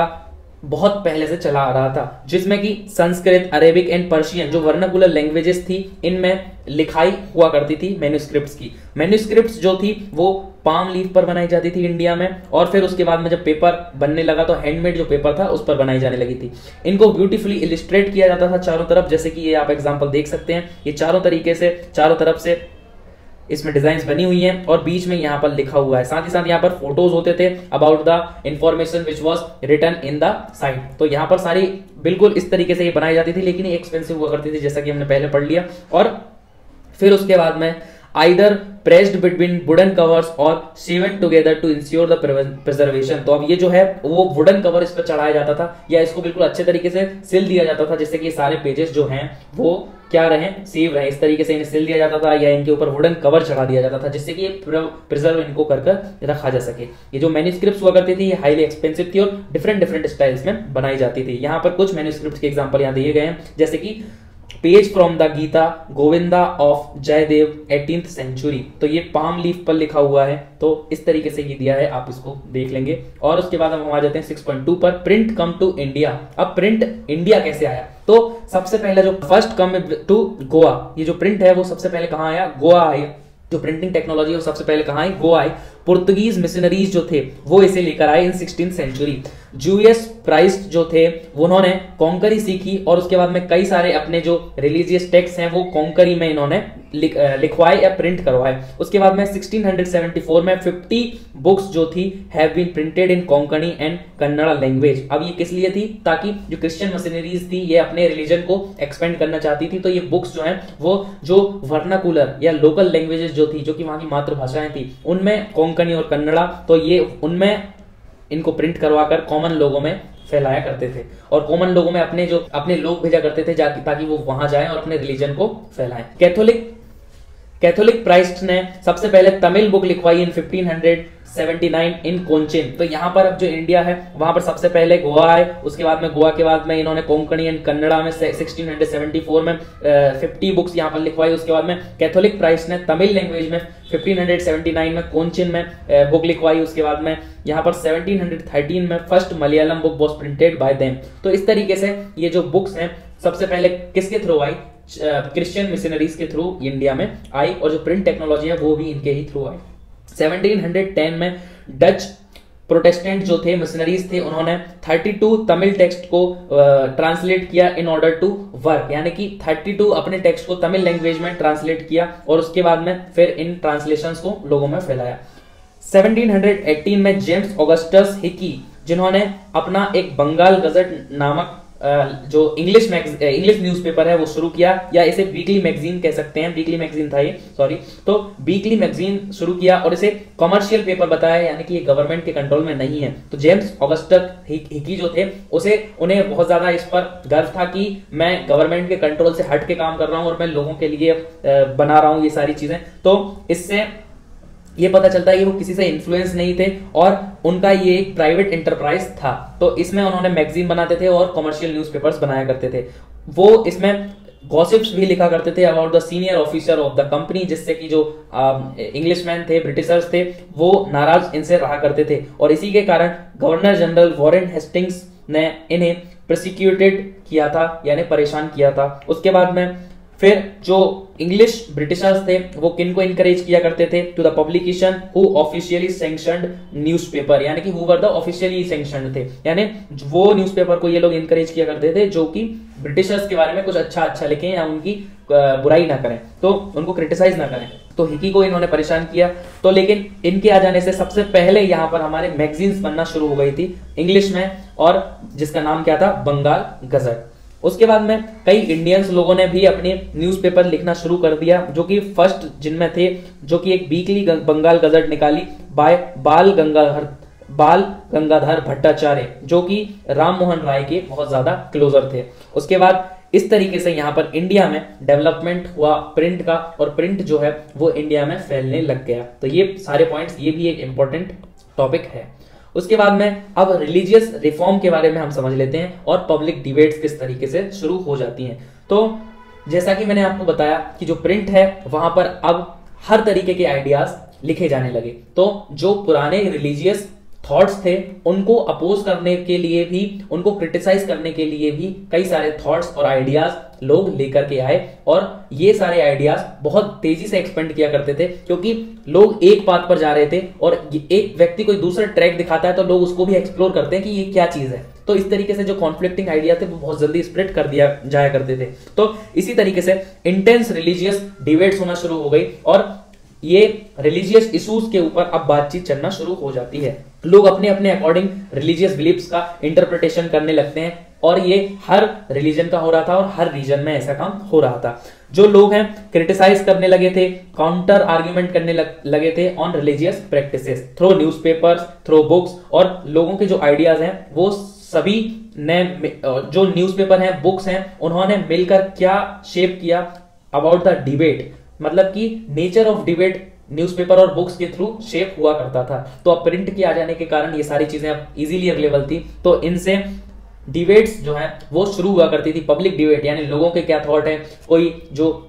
बहुत पहले से चला आ रहा था, जिसमें कि संस्कृत, अरेबिक एंड पर्शियन जो वर्नाकुलर लैंग्वेजेस थी इनमें लिखाई हुआ करती थी मैन्युस्क्रिप्ट्स की। मैन्युस्क्रिप्ट्स जो थी वो पाम लीफ पर बनाई जाती थी इंडिया में, और फिर उसके बाद में जब पेपर बनने लगा तो हैंडमेड जो पेपर था उस पर बनाई जाने लगी थी। इनको ब्यूटीफुली इलिस्ट्रेट किया जाता था चारों तरफ, जैसे कि ये आप एग्जांपल देख सकते हैं। ये चारों तरीके से चारों तरफ से इसमें डिजाइन्स बनी हुई हैं और बीच में यहाँ पर लिखा हुआ है। साथ ही साथ यहाँ पर फोटोज होते थे about the information which was written in the site. तो यहाँ पर सारी बिल्कुल इस तरीके से ये बनाई जाती थी, लेकिन ये एक्सपेंसिव हुआ करती थी जैसा कि हमने पहले पढ़ लिया। और फिर उसके बाद में either pressed between wooden covers और sewn together to ensure the preservation. तो अब ये जो है वो वुडन कवर इस पर चढ़ाया जाता था या इसको बिल्कुल अच्छे तरीके से सिल दिया जाता था, जिससे कि ये सारे पेजेस जो हैं वो क्या रहे, सेव रहे। इस तरीके से इन्हें सिल दिया जाता था या इनके ऊपर वुडन कवर चढ़ा दिया जाता था, जिससे कि ये प्रिजर्व इनको कर रखा जा सके। ये जो मैन्युस्क्रिप्ट्स हुआ करती थी ये हाईली एक्सपेंसिव थी और डिफरेंट स्टाइल्स में बनाई जाती थी। यहाँ पर कुछ मैन्युस्क्रिप्ट्स के एग्जांपल यहाँ दिए गए हैं, जैसे कि page from the Gita Govinda of Jayadev 18th century. तो ये पाम लीफ पर लिखा हुआ है, तो इस तरीके से ये दिया है, आप इसको देख लेंगे। और उसके बाद हम आ जाते हैं 6.2 पर, प्रिंट कम टू इंडिया। अब प्रिंट इंडिया कैसे आया? तो सबसे पहले जो फर्स्ट कम टू गोवा, ये जो प्रिंट है वो सबसे पहले कहाँ आया? गोवा आया। जो प्रिंटिंग टेक्नोलॉजी है वो सबसे पहले कहाँ आई? गोवा आई। पुर्तगीज मिशनरीज जो थे वो इसे लेकर आए इन 16th सेंचुरी। जूएस प्राइस्ट जो थे उन्होंने कोंकणी सीखी और उसके बाद में कई सारे अपने जो रिलीजियस टेक्स्ट हैं वो कोंकणी में इन्होंने लिखवाए या प्रिंट करवाए। उसके बाद में 1674 में 50 बुक्स जो थी have been printed in Konkani and Kannada language. अब ये किस लिए थी? ताकि जो क्रिश्चियन मिशनरीज थी ये अपने रिलीजन को एक्सपेंड करना चाहती थी, तो ये बुक्स जो हैं वो जो वर्नाकुलर या लोकल लैंग्वेजेस जो थी, जो कि वहां की मातृभाषाएं थी, उनमें कोंकणी और कन्नड़ा, तो ये उनमें इनको प्रिंट करवाकर कॉमन लोगों में फैलाया करते थे और कॉमन लोगों में अपने लोग भेजा करते थे ताकि वो वहां जाएं और अपने रिलीजन को फैलाएं। कैथोलिक प्राइस्ट ने सबसे पहले तमिल बुक लिखवाई इन 1579 इन कोंचिन। तो यहाँ पर अब जो इंडिया है वहां पर सबसे पहले गोवा आए, उसके बाद में गोवा के बाद में इन्होंने कोंकणी एंड कन्नड़ा में 1674 में 50 बुक्स यहाँ पर लिखवाई। उसके बाद में कैथोलिक प्राइस्ट ने तमिल लैंग्वेज में 1579 में कोंचिन में बुक लिखवाई। उसके बाद में यहाँ पर 1713 में first Malayalam book was printed by them. तो इस तरीके से ये जो बुक्स हैं सबसे पहले किसके थ्रू आई? क्रिश्चियन मिशनरीज के थ्रू इंडिया में आई और जो प्रिंट टेक्नोलॉजी है वो भी इनके ही थ्रू आई। 1710 में डच प्रोटेस्टेंट जो थे मिशनरीज थे उन्होंने 32 तमिल टेक्स्ट को ट्रांसलेट किया इन ऑर्डर टू वर्क, यानी कि 32 अपने टेक्स्ट को तमिल लैंग्वेज में ट्रांसलेट किया और उसके बाद में फिर इन ट्रांसलेशंस को लोगों में फैलाया। 1718 में जेम्स ऑगस्टस हिकी जिन्होंने अपना एक बंगाल गजट नामक जो इंग्लिश न्यूज़पेपर है वो शुरू किया, या इसे वीकली मैगजीन कह सकते हैं, वीकली मैगजीन था ये, सॉरी। तो वीकली मैगजीन शुरू किया और इसे कमर्शियल पेपर बताया, यानी कि ये गवर्नमेंट के कंट्रोल में नहीं है। तो जेम्स ऑगस्टस हिकी जो थे उन्हें बहुत ज्यादा इस पर गर्व था कि मैं गवर्नमेंट के कंट्रोल से हट के काम कर रहा हूं और मैं लोगों के लिए बना रहा हूं ये सारी चीजें। तो इससे ये पता चलता है कि वो किसी से इन्फ्लुएंस नहीं थे और उनका ये एक प्राइवेट एंटरप्राइज था। तो इसमें उन्होंने मैगजीन बनाते थे और कमर्शियल न्यूज़पेपर्स बनाया करते थे। वो इसमें गॉसिप्स भी लिखा करते थे about the senior officer of the company, जिससे कि जो इंग्लिशमैन थे, ब्रिटिशर्स थे, वो नाराज इनसे रहा करते थे और इसी के कारण गवर्नर जनरल वॉरेन हेस्टिंग्स ने इन्हें प्रोसिक्यूटेड किया था, यानी परेशान किया था। उसके बाद में फिर जो इंग्लिश ब्रिटिशर्स थे वो किन को इनकरेज किया करते थे, to the publication who officially sanctioned newspaper, यानी कि who were the officially sanctioned थे, यानी वो न्यूज़पेपर को ये लोग इनकरेज किया करते थे जो कि ब्रिटिशर्स के बारे में कुछ अच्छा लिखें या उनकी बुराई ना करें, तो उनको क्रिटिसाइज ना करें। तो हिकी को इन्होंने परेशान किया। तो लेकिन इनके आ जाने से सबसे पहले यहाँ पर हमारे मैगजीन्स बनना शुरू हो गई थी इंग्लिश में, और जिसका नाम क्या था, बंगाल गजट। उसके बाद में कई इंडियंस लोगों ने भी अपने न्यूज़पेपर लिखना शुरू कर दिया, जो कि फर्स्ट जिनमें थे, जो कि एक वीकली बंगाल गजट निकाली बाय बाल गंगाधर भट्टाचार्य, जो कि राम मोहन राय के बहुत ज्यादा क्लोजर थे। उसके बाद इस तरीके से यहाँ पर इंडिया में डेवलपमेंट हुआ प्रिंट का, और प्रिंट जो है वो इंडिया में फैलने लग गया। तो ये सारे पॉइंट्स, ये भी एक इंपॉर्टेंट टॉपिक है। उसके बाद में अब रिलीजियस रिफॉर्म के बारे में हम समझ लेते हैं और पब्लिक डिबेट्स किस तरीके से शुरू हो जाती हैं। तो जैसा कि मैंने आपको बताया कि जो प्रिंट है वहां पर अब हर तरीके के आइडियाज लिखे जाने लगे। तो जो पुराने रिलीजियस थॉट्स थे उनको अपोज करने के लिए भी, उनको क्रिटिसाइज करने के लिए भी कई सारे थॉट्स और आइडियाज लोग लेकर के आए, और ये सारे आइडियाज बहुत तेजी से एक्सपेंड किया करते थे, क्योंकि लोग एक पाथ पर जा रहे थे और एक व्यक्ति कोई दूसरा ट्रैक दिखाता है तो लोग उसको भी एक्सप्लोर करते हैं कि ये क्या चीज है। तो इस तरीके से जो कॉन्फ्लिक्टिंग आइडिया थे वो बहुत जल्दी स्प्रेड कर दिया जाया करते थे। तो इसी तरीके से इंटेंस रिलीजियस डिबेट्स होना शुरू हो गई, और ये रिलीजियस इश्यूज के ऊपर अब बातचीत चलना शुरू हो जाती है। लोग अपने अपने अकॉर्डिंग रिलीजियस बिलीफ्स का इंटरप्रिटेशन करने लगते हैं, और ये हर रिलीजन का हो रहा था और हर रीजन में ऐसा काम हो रहा था। जो लोग हैं क्रिटिसाइज करने लगे थे, काउंटर आर्ग्यूमेंट करने लगे थे on religious practices through newspapers, through books, और लोगों के जो आइडियाज हैं वो सभी ने, जो न्यूज़पेपर हैं, बुक्स हैं, उन्होंने मिलकर क्या शेप किया अबाउट द डिबेट, मतलब कि नेचर ऑफ डिबेट न्यूज़पेपर और बुक्स के थ्रू शेप हुआ करता था। तो अब प्रिंट के आ जाने के कारण ये सारी चीजें अब इजीली अवेलेबल थी, तो इनसे डिबेट्स जो है वो शुरू हुआ करती थी। पब्लिक डिबेट यानी लोगों के क्या थॉट है, कोई जो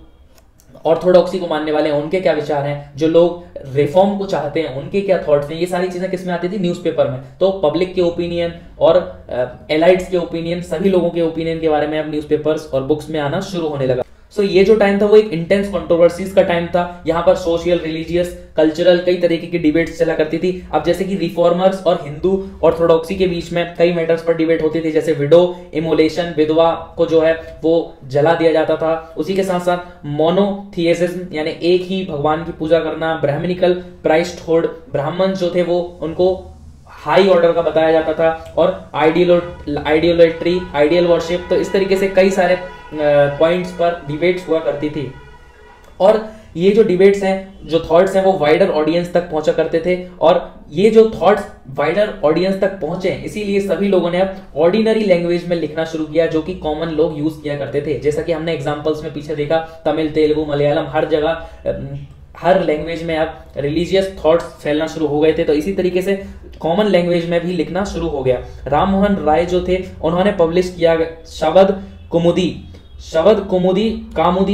ऑर्थोडॉक्सी को मानने वाले हैं उनके क्या विचार हैं, जो लोग रिफॉर्म को चाहते हैं उनके क्या थॉट्स हैं, ये सारी चीजें किसमें आती थी, न्यूज़पेपर में। तो पब्लिक के ओपिनियन और एलाइट्स के ओपिनियन, सभी लोगों के ओपिनियन के बारे में अब न्यूज़पेपर्स और बुक्स में आना शुरू होने लगा। सो ये जो टाइम था वो एक इंटेंस कंट्रोवर्सीज का टाइम था। यहाँ पर सोशल, रिलीजियस, कल्चरल कई तरीके की डिबेट्स चला करती थी। अब जैसे कि रिफॉर्मर्स और हिंदू ऑर्थोडॉक्सी के बीच में कई मैटर्स पर डिबेट होती थी, जैसे विडो इमोलेशन, विधवा को जो है वो जला दिया जाता था। उसी के साथ साथ मोनोथिएसिज्म यानी एक ही भगवान की पूजा करना, ब्राह्मणिकल प्राइस्टहुड, ब्राह्मण जो थे वो उनको हाई ऑर्डर का बताया जाता था, और आइडियोलेट्री, आइडियल वर्शिप। तो इस तरीके से कई सारे पॉइंट्स पर डिबेट्स हुआ करती थी, और ये जो डिबेट्स हैं, जो थॉट्स हैं, वो वाइडर ऑडियंस तक पहुंचा करते थे। और ये जो थॉट्स वाइडर ऑडियंस तक पहुंचे, इसीलिए सभी लोगों ने अब ऑर्डिनरी लैंग्वेज में लिखना शुरू किया, जो कि कॉमन लोग यूज किया करते थे। जैसा कि हमने एग्जांपल्स में पीछे देखा, तमिल, तेलुगु, मलयालम, हर जगह हर लैंग्वेज में अब रिलीजियस थॉट्स फैलना शुरू हो गए थे। तो इसी तरीके से कॉमन लैंग्वेज में भी लिखना शुरू हो गया। राम मोहन राय जो थे उन्होंने पब्लिश किया शबद कौमुदी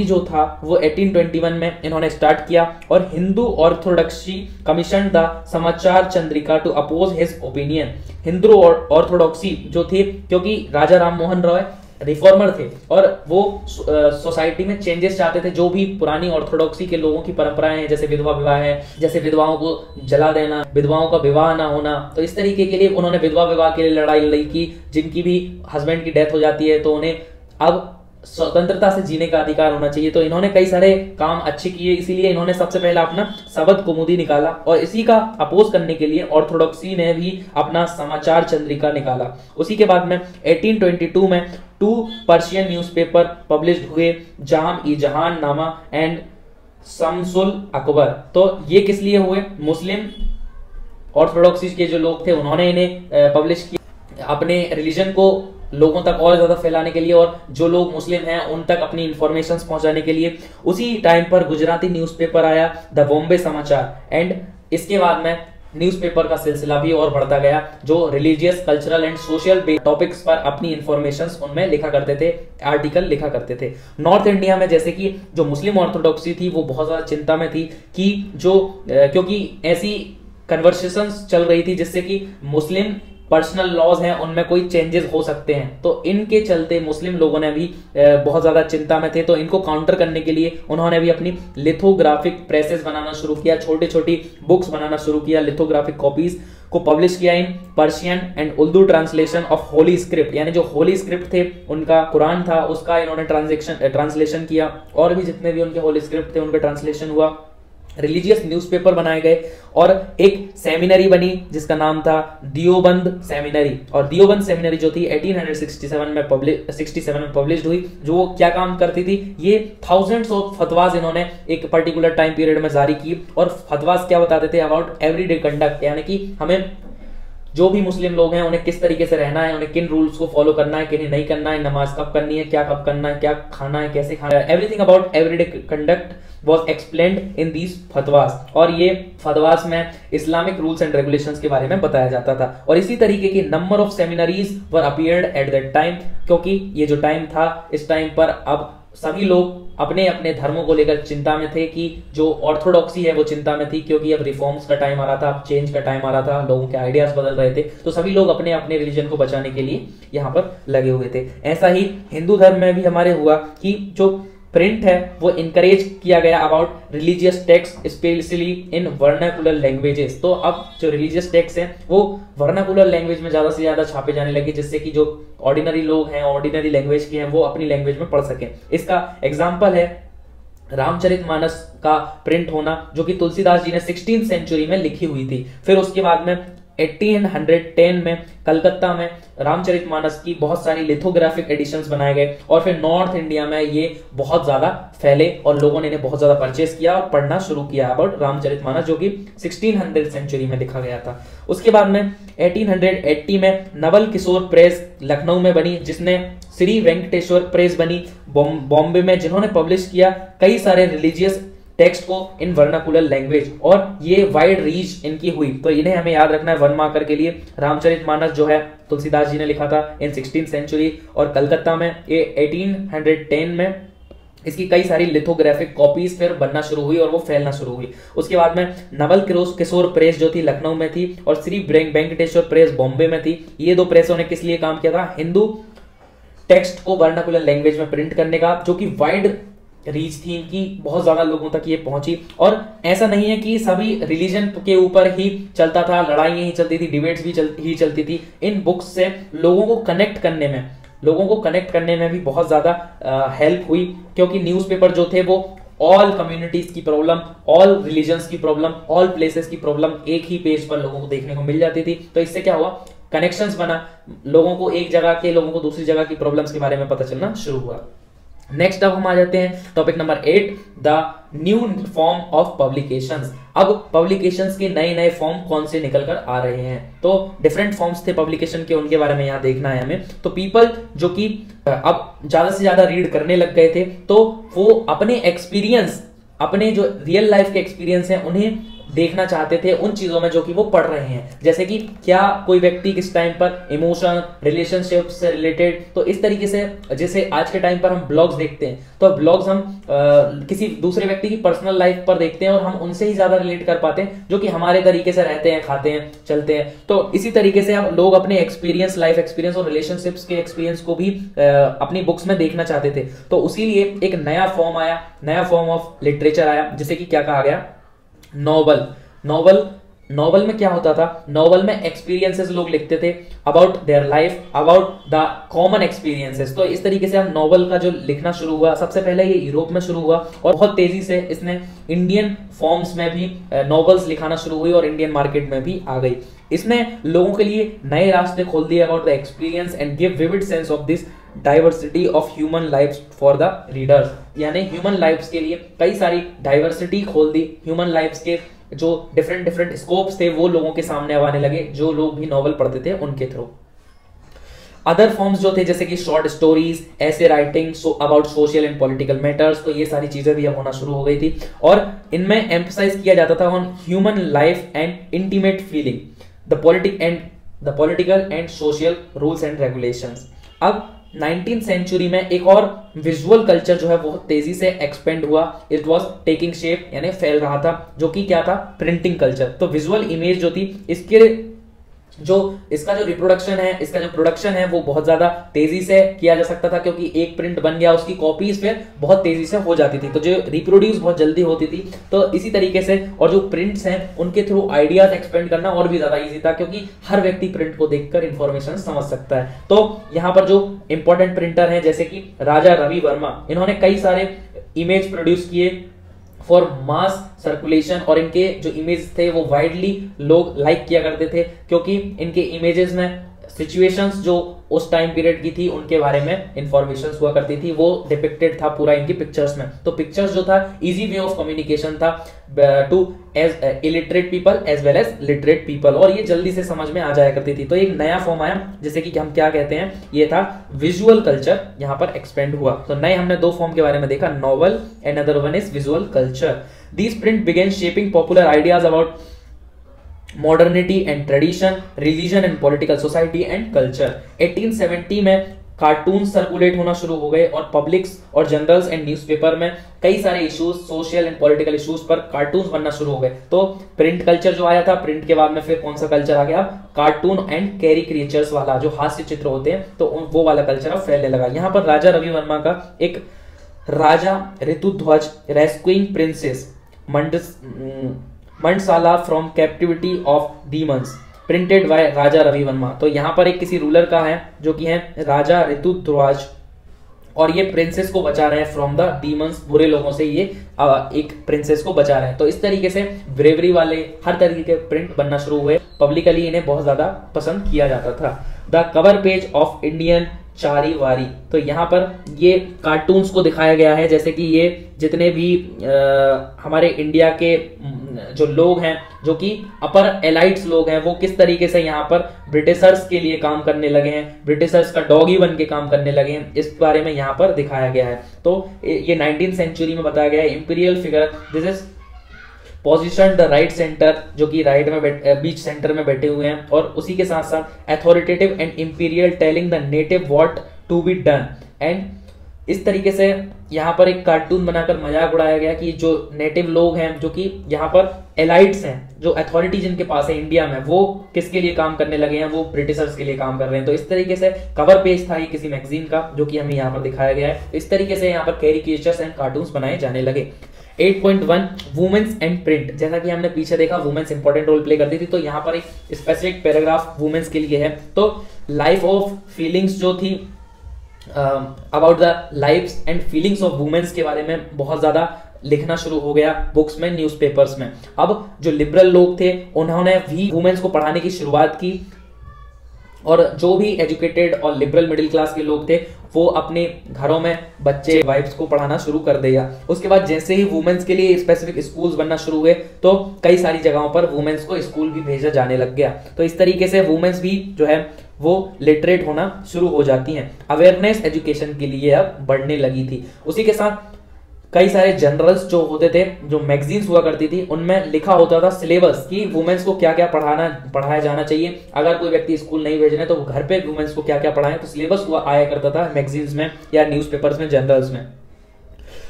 जो था वो 1821 में इन्होंने स्टार्ट किया, और Hindu orthodoxy commission the Samachar Chandrika to oppose his opinion. Hindu orthodoxy जो थे, क्योंकि राजा राम मोहन राय रिफॉर्मर थे और वो सोसाइटी में चेंजेस चाहते थे। जो भी पुरानी ऑर्थोडॉक्सी के लोगों की परंपराएं हैं, जैसे विधवा विवाह है, जैसे विधवाओं को जला देना, विधवाओं का विवाह ना होना, तो इस तरीके के लिए उन्होंने विधवा विवाह के लिए लड़ाई की। जिनकी भी हस्बैंड की डेथ हो जाती है तो उन्हें अब स्वतंत्रता से जीने का अधिकार होना चाहिए। तो इन्होंने कई सारे काम अच्छे किए, इसीलिए इन्होंने सबसे पहला अपना शबद कौमुदी निकाला, और इसी का अपोज करने के लिए ऑर्थोडॉक्सी ने भी अपना समाचार चंद्रिका निकाला। उसी के बाद में 1822 में 2 पर्शियन न्यूज़पेपर पब्लिश्ड हुए, जाम ई जहान नामा एंड शम्सुल अकबर। तो ये किस लिए हुए, मुस्लिम ऑर्थोडॉक्सी के जो लोग थे उन्होंने इन्हें पब्लिश किया अपने रिलीजन को लोगों तक और ज्यादा फैलाने के लिए, और जो लोग मुस्लिम हैं उन तक अपनी इंफॉर्मेशन पहुंचाने के लिए। उसी टाइम पर गुजराती न्यूज़पेपर आया, द बॉम्बे समाचार, एंड इसके बाद में न्यूज़पेपर का सिलसिला भी और बढ़ता गया, जो religious, cultural and social topics पर अपनी इंफॉर्मेशन उनमें लिखा करते थे, आर्टिकल लिखा करते थे। नॉर्थ इंडिया में जैसे कि जो मुस्लिम ऑर्थोडॉक्सी थी वो बहुत ज्यादा चिंता में थी कि जो क्योंकि ऐसी कन्वर्सेशंस चल रही थी जिससे कि मुस्लिम पर्सनल लॉज हैं उनमें कोई चेंजेस हो सकते हैं। तो इनके चलते मुस्लिम लोगों ने भी बहुत ज्यादा चिंता में थे, तो इनको काउंटर करने के लिए उन्होंने भी अपनी लिथोग्राफिक प्रेसेस बनाना शुरू किया, छोटी छोटी बुक्स बनाना शुरू किया, लिथोग्राफिक कॉपीज को पब्लिश किया in Persian and Urdu translation of Holi script, यानी जो होली स्क्रिप्ट थे उनका कुरान था उसका इन्होंने ट्रांसलेशन किया, और भी जितने भी उनके होली स्क्रिप्ट थे उनका ट्रांसलेशन हुआ। रिलीजियस न्यूज़पेपर बनाए गए और एक सेमिनरी बनी जिसका नाम था दियोबंद सेमिनरी, और दियोबंद सेमिनरी जो थी 1867 में पब्लिश हुई। जो क्या काम करती थी, ये थाउजेंड्स ऑफ फतवाज इन्होंने एक पर्टिकुलर टाइम पीरियड में जारी की, और फतवाज क्या बताते थे अबाउट एवरीडे कंडक्ट, यानी कि हमें जो भी मुस्लिम लोग हैं उन्हें किस तरीके से रहना है, उन्हें किन रूल्स को फॉलो करना है, किन्हें नहीं करना है, नमाज कब करनी है, क्या कब करना है, क्या खाना है, कैसे खाना है, everything about everyday conduct was explained in these फतवास। और ये फतवास में इस्लामिक रूल्स एंड रेगुलेशंस के बारे में बताया जाता था। और इसी तरीके की number of seminaries were appeared at that time, क्योंकि ये जो टाइम था इस टाइम पर अब सभी लोग अपने अपने धर्मों को लेकर चिंता में थे, कि जो ऑर्थोडॉक्सी है वो चिंता में थी, क्योंकि अब रिफॉर्म्स का टाइम आ रहा था, अब चेंज का टाइम आ रहा था, लोगों के आइडियाज बदल रहे थे, तो सभी लोग अपने अपने रिलीजन को बचाने के लिए यहाँ पर लगे हुए थे। ऐसा ही हिंदू धर्म में भी हमारे हुआ कि जो प्रिंट है वो इनकरेज किया गया about religious text specially in vernacular languages. तो अब जो रिलीजियस टेक्स्ट हैं वो वर्नाकुलर लैंग्वेज में ज्यादा से ज्यादा छापे जाने लगे, जिससे कि जो ऑर्डिनरी लोग हैं, ऑर्डिनरी लैंग्वेज के हैं, वो अपनी लैंग्वेज में पढ़ सकें। इसका एग्जाम्पल है रामचरितमानस का प्रिंट होना, जो कि तुलसीदास जी ने 16th सेंचुरी में लिखी हुई थी। फिर उसके बाद में 1810 में कलकत्ता में रामचरितमानस की बहुत सारी लिथोग्राफिक एडिशंस बनाए गए, और फिर नॉर्थ इंडिया में ये बहुत ज्यादा फैले और लोगों ने इन्हें बहुत ज्यादा परचेस किया और पढ़ना शुरू किया अबाउट रामचरितमानस, जो कि 1600 सेंचुरी में लिखा गया था। उसके बाद में 1880 में नवल किशोर प्रेस लखनऊ में बनी, जिसने श्री वेंकटेश्वर प्रेस बनी बॉम्बे में, जिन्होंने पब्लिश किया कई सारे रिलीजियस टेक्स्ट को इन वर्नाकुलर लैंग्वेज, और ये वाइड रीच इनकी हुई। तो इन्हें हमें याद रखना है 1 मार्कर के लिए। रामचरितमानस जो है तुलसीदास जी ने लिखा था इन 16th सेंचुरी, और कलकत्ता में ये 1810 में इसकी कई सारी लिथोग्राफिक कॉपीज फिर बनना शुरू हुई और वो फैलना शुरू हुई। उसके बाद में नवल किशोर प्रेस जो थी लखनऊ में थी, और श्री वेंकटेश्वर प्रेस बॉम्बे में थी। ये दो प्रेसों ने किस लिए काम किया था, हिंदू टेक्स्ट को वर्नाकुलर लैंग्वेज में प्रिंट करने का, जो कि वाइड रीच थी इनकी, बहुत ज्यादा लोगों तक ये पहुंची। और ऐसा नहीं है कि सभी रिलीजन के ऊपर ही चलता था, लड़ाइयां ही चलती थी, डिबेट्स भी चलती थी। इन बुक्स से लोगों को कनेक्ट करने में भी बहुत ज्यादा हेल्प हुई, क्योंकि न्यूज़पेपर जो थे वो ऑल कम्युनिटीज की प्रॉब्लम, ऑल रिलीजन्स की प्रॉब्लम, ऑल प्लेसेस की प्रॉब्लम एक ही पेज पर लोगों को देखने को मिल जाती थी। तो इससे क्या हुआ, कनेक्शंस बना, लोगों को एक जगह के लोगों को दूसरी जगह की प्रॉब्लम्स के बारे में पता चलना शुरू हुआ। नेक्स्ट अब हम आ जाते हैं topic number 8, the new form of publications. अब पब्लिकेशंस के नए नए फॉर्म कौन से निकल कर आ रहे हैं, तो डिफरेंट फॉर्म्स थे पब्लिकेशन के, उनके बारे में यहाँ देखना है हमें। तो पीपल जो कि अब ज्यादा से ज्यादा रीड करने लग गए थे, तो वो अपने एक्सपीरियंस, अपने जो रियल लाइफ के एक्सपीरियंस हैं उन्हें देखना चाहते थे उन चीजों में जो कि वो पढ़ रहे हैं। जैसे कि क्या कोई व्यक्ति किस टाइम पर इमोशन, रिलेशनशिप से रिलेटेड, तो इस तरीके से जैसे आज के टाइम पर हम ब्लॉग्स देखते हैं, तो ब्लॉग्स हम किसी दूसरे व्यक्ति की पर्सनल लाइफ पर देखते हैं और हम उनसे ही ज्यादा रिलेट कर पाते हैं, जो कि हमारे तरीके से रहते हैं, खाते हैं, चलते हैं। तो इसी तरीके से अब लोग अपने एक्सपीरियंस, लाइफ एक्सपीरियंस और रिलेशनशिप्स के एक्सपीरियंस को भी अपनी बुक्स में देखना चाहते थे। तो उसी लिए एक नया फॉर्म आया, नया फॉर्म ऑफ लिटरेचर आया, जिसे कि क्या कहा गया, नॉवल में क्या होता था, नॉवल में एक्सपीरियंसेस लोग लिखते थे about their life, about the common experiences. तो इस तरीके से हम नॉवल का जो लिखना शुरू हुआ, सबसे पहले ये यूरोप में शुरू हुआ और बहुत तेजी से इसने इंडियन फॉर्म्स में भी नॉवेल्स लिखाना शुरू हुई और इंडियन मार्केट में भी आ गई। इसने लोगों के लिए नए रास्ते खोल दिए about the experience and give vivid sense of this diversity of human lifes for the readers, यानी ह्यूमन लाइफ्स के लिए कई सारी डाइवर्सिटी खोल दी। ह्यूमन लाइफ्स के जो डिफरेंट स्कोप्स थे वो लोगों के सामने आने लगे, जो लोग भी नॉवल पढ़ते थे उनके थ्रू। अदर फॉर्म्स जो थे जैसे कि शॉर्ट स्टोरीज, ऐसे writing about social and political matters, तो ये सारी चीजें भी अब होना शुरू हो गई थी और इनमें एम्फसाइज किया जाता था on human life and intimate feeling, the political and social rules and regulations. अब 19th सेंचुरी में एक और विजुअल कल्चर जो है बहुत तेजी से एक्सपेंड हुआ, इट वाज टेकिंग शेप, यानी फैल रहा था, जो कि क्या था, प्रिंटिंग कल्चर। तो विजुअल इमेज जो थी इसके जो इसका जो रिप्रोडक्शन है, इसका जो प्रोडक्शन है वो बहुत ज्यादा तेजी से किया जा सकता था, क्योंकि एक प्रिंट बन गया उसकी कॉपीज फिर बहुत तेजी से हो जाती थी, तो जो रिप्रोड्यूस बहुत जल्दी होती थी। तो इसी तरीके से और जो प्रिंट्स हैं उनके थ्रू आइडियाज एक्सपेंड करना और भी ज्यादा इजी था, क्योंकि हर व्यक्ति प्रिंट को देखकर इंफॉर्मेशन समझ सकता है। तो यहाँ पर जो इंपॉर्टेंट प्रिंटर हैं जैसे कि राजा रवि वर्मा, इन्होंने कई सारे इमेज प्रोड्यूस किए फॉर मास सर्कुलेशन, और इनके जो इमेज थे वो वाइडली लोग लाइक किया करते थे, क्योंकि इनके इमेजेस में सिचुएशंस जो उस टाइम पीरियड की थी उनके बारे में इंफॉर्मेशन हुआ करती थी, वो डिपिक्टेड था पूरा इनकी पिक्चर्स में। तो पिक्चर्स जो था इजी वे ऑफ कम्युनिकेशन था to as illiterate people as well as literate people, और ये जल्दी से समझ में आ जाया करती थी। तो एक नया फॉर्म आया जैसे कि हम क्या कहते हैं, ये था विजुअल कल्चर, यहाँ पर एक्सपेंड हुआ। तो नए हमने दो फॉर्म के बारे में देखा, novel and other one is visual culture. These print began shaping popular ideas about modernity and tradition, religion and political society and culture. 1870 में कार्टून सर्कुलेट होना शुरू हो गए, और पब्लिक्स और जर्नल्स एंड न्यूज़पेपर में कई सारे issues, social and political issues पर कार्टून्स बनना शुरू हो गए। तो प्रिंट कल्चर जो आया था, प्रिंट के बाद में फिर कौन सा कल्चर आ गया, कार्टून एंड कैरिकेचर्स वाला, जो हास्य चित्र होते हैं, तो वो वाला कल्चर अब फैलने लगा। यहाँ पर राजा रवि वर्मा का एक Raja Rituadhwaj rescuing princess Mandasala from captivity of demons, printed by Raja Ravi Varma. तो यहाँ पर एक किसी रूलर का है जो कि है राजा ऋतुध्वज, और ये प्रिंसेस को बचा रहे हैं फ्रॉम द डीमंस, बुरे लोगों से ये एक प्रिंसेस को बचा रहे हैं। तो इस तरीके से ब्रेवरी वाले हर तरीके के प्रिंट बनना शुरू हुए, पब्लिकली इन्हें बहुत ज्यादा पसंद किया जाता था। The cover page of Indian Charivari, तो यहाँ पर ये कार्टून्स को दिखाया गया है, जैसे कि ये जितने भी हमारे इंडिया के जो लोग हैं, जो कि अपर एलाइट्स लोग हैं, वो किस तरीके से यहाँ पर ब्रिटिशर्स के लिए काम करने लगे हैं, ब्रिटिशर्स का डॉगी बन के काम करने लगे हैं, इस बारे में यहाँ पर दिखाया गया है। तो ये 19th सेंचुरी में बताया गया है। Imperial figure, this is position the right centre, जो कि राइट में बीच सेंटर में बैठे हुए हैं, और उसी के साथ साथ authoritative and imperial telling the native what to be done. And इस तरीके से यहाँ पर एक कार्टून बनाकर मजाक उड़ाया गया कि जो नेटिव लोग हैं, जो कि यहाँ पर एलाइट्स हैं, जो अथॉरिटी जिनके पास है इंडिया में, वो किसके लिए काम करने लगे हैं, वो ब्रिटिशर्स के लिए काम कर रहे हैं। तो इस तरीके से कवर पेज था ये किसी मैगजीन का, जो कि हमें यहाँ पर दिखाया गया है। इस तरीके से यहाँ पर कैरिकेचर्स एंड कार्टून्स बनाए जाने लगे। 8.1 वुमेन्स एंड प्रिंट, जैसा कि हमने पीछे देखा वुमेन्स इंपॉर्टेंट रोल प्ले करती थी, तो यहाँ पर एक स्पेसिफिक पैराग्राफ वुमेन्स के लिए है। तो लाइफ ऑफ फीलिंग्स जो थी, about the lives and feelings of womens के बारे में बहुत ज्यादा लिखना शुरू हो गया बुक्स में, न्यूज़पेपर्स में। अब जो लिबरल लोग थे उन्होंने भी वुमेन्स को पढ़ाने की शुरुआत की, और जो भी एजुकेटेड और लिबरल मिडिल क्लास के लोग थे वो अपने घरों में बच्चे वाइफ्स को पढ़ाना शुरू कर दिया। उसके बाद जैसे ही वुमेन्स के लिए स्पेसिफिक स्कूल्स बनना शुरू हुए, तो कई सारी जगहों पर वुमेन्स को स्कूल भी भेजा जाने लग गया। तो इस तरीके से वुमेन्स भी जो है वो लिटरेट होना शुरू हो जाती हैं, अवेयरनेस एजुकेशन के लिए अब बढ़ने लगी थी। उसी के साथ कई सारे जनरल्स जो होते थे, जो मैगजीन्स हुआ करती थी, उनमें लिखा होता था सिलेबस कि वुमेन्स को क्या क्या पढ़ाया जाना चाहिए। अगर कोई व्यक्ति स्कूल नहीं भेज रहे हैं तो घर पे वुमेन्स को क्या क्या पढ़ाएं, तो सिलेबस हुआ आया करता था मैगजीन्स में या न्यूज़पेपर्स में, जर्नल्स में।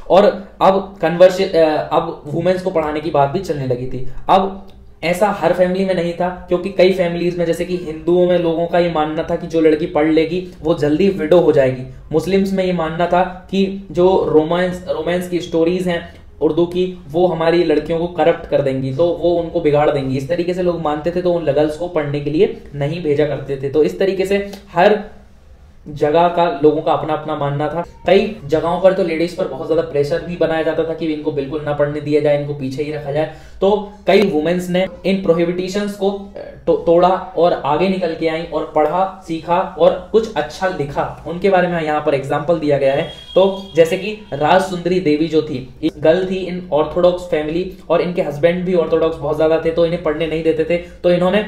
और अब वुमेन्स को पढ़ाने की बात भी चलने लगी थी। अब ऐसा हर फैमिली में नहीं था, क्योंकि कई फैमिलीज में, जैसे कि हिंदुओं में लोगों का ये मानना था कि जो लड़की पढ़ लेगी वो जल्दी विडो हो जाएगी। मुस्लिम्स में ये मानना था कि जो रोमांस की स्टोरीज हैं उर्दू की, वो हमारी लड़कियों को करप्ट कर देंगी, तो वो उनको बिगाड़ देंगी। इस तरीके से लोग मानते थे, तो उन गर्ल्स को पढ़ने के लिए नहीं भेजा करते थे। तो इस तरीके से हर जगह का लोगों का अपना अपना मानना था। कई जगहों पर तो लेडीज पर बहुत ज्यादा प्रेशर भी बनाया जाता था कि इनको बिल्कुल ना पढ़ने दिया जाए, इनको पीछे ही रखा जाए। तो कई वुमेन्स ने इन प्रोहिबिटिशंस को तोड़ा और आगे निकल के आई और पढ़ा, सीखा और कुछ अच्छा लिखा। उनके बारे में यहाँ पर एग्जाम्पल दिया गया है। तो जैसे कि राज सुंदरी देवी जो थी, गर्ल थी इन ऑर्थोडॉक्स फैमिली, और इनके हस्बैंड भी ऑर्थोडॉक्स बहुत ज्यादा थे, तो इन्हें पढ़ने नहीं देते थे। तो इन्होंने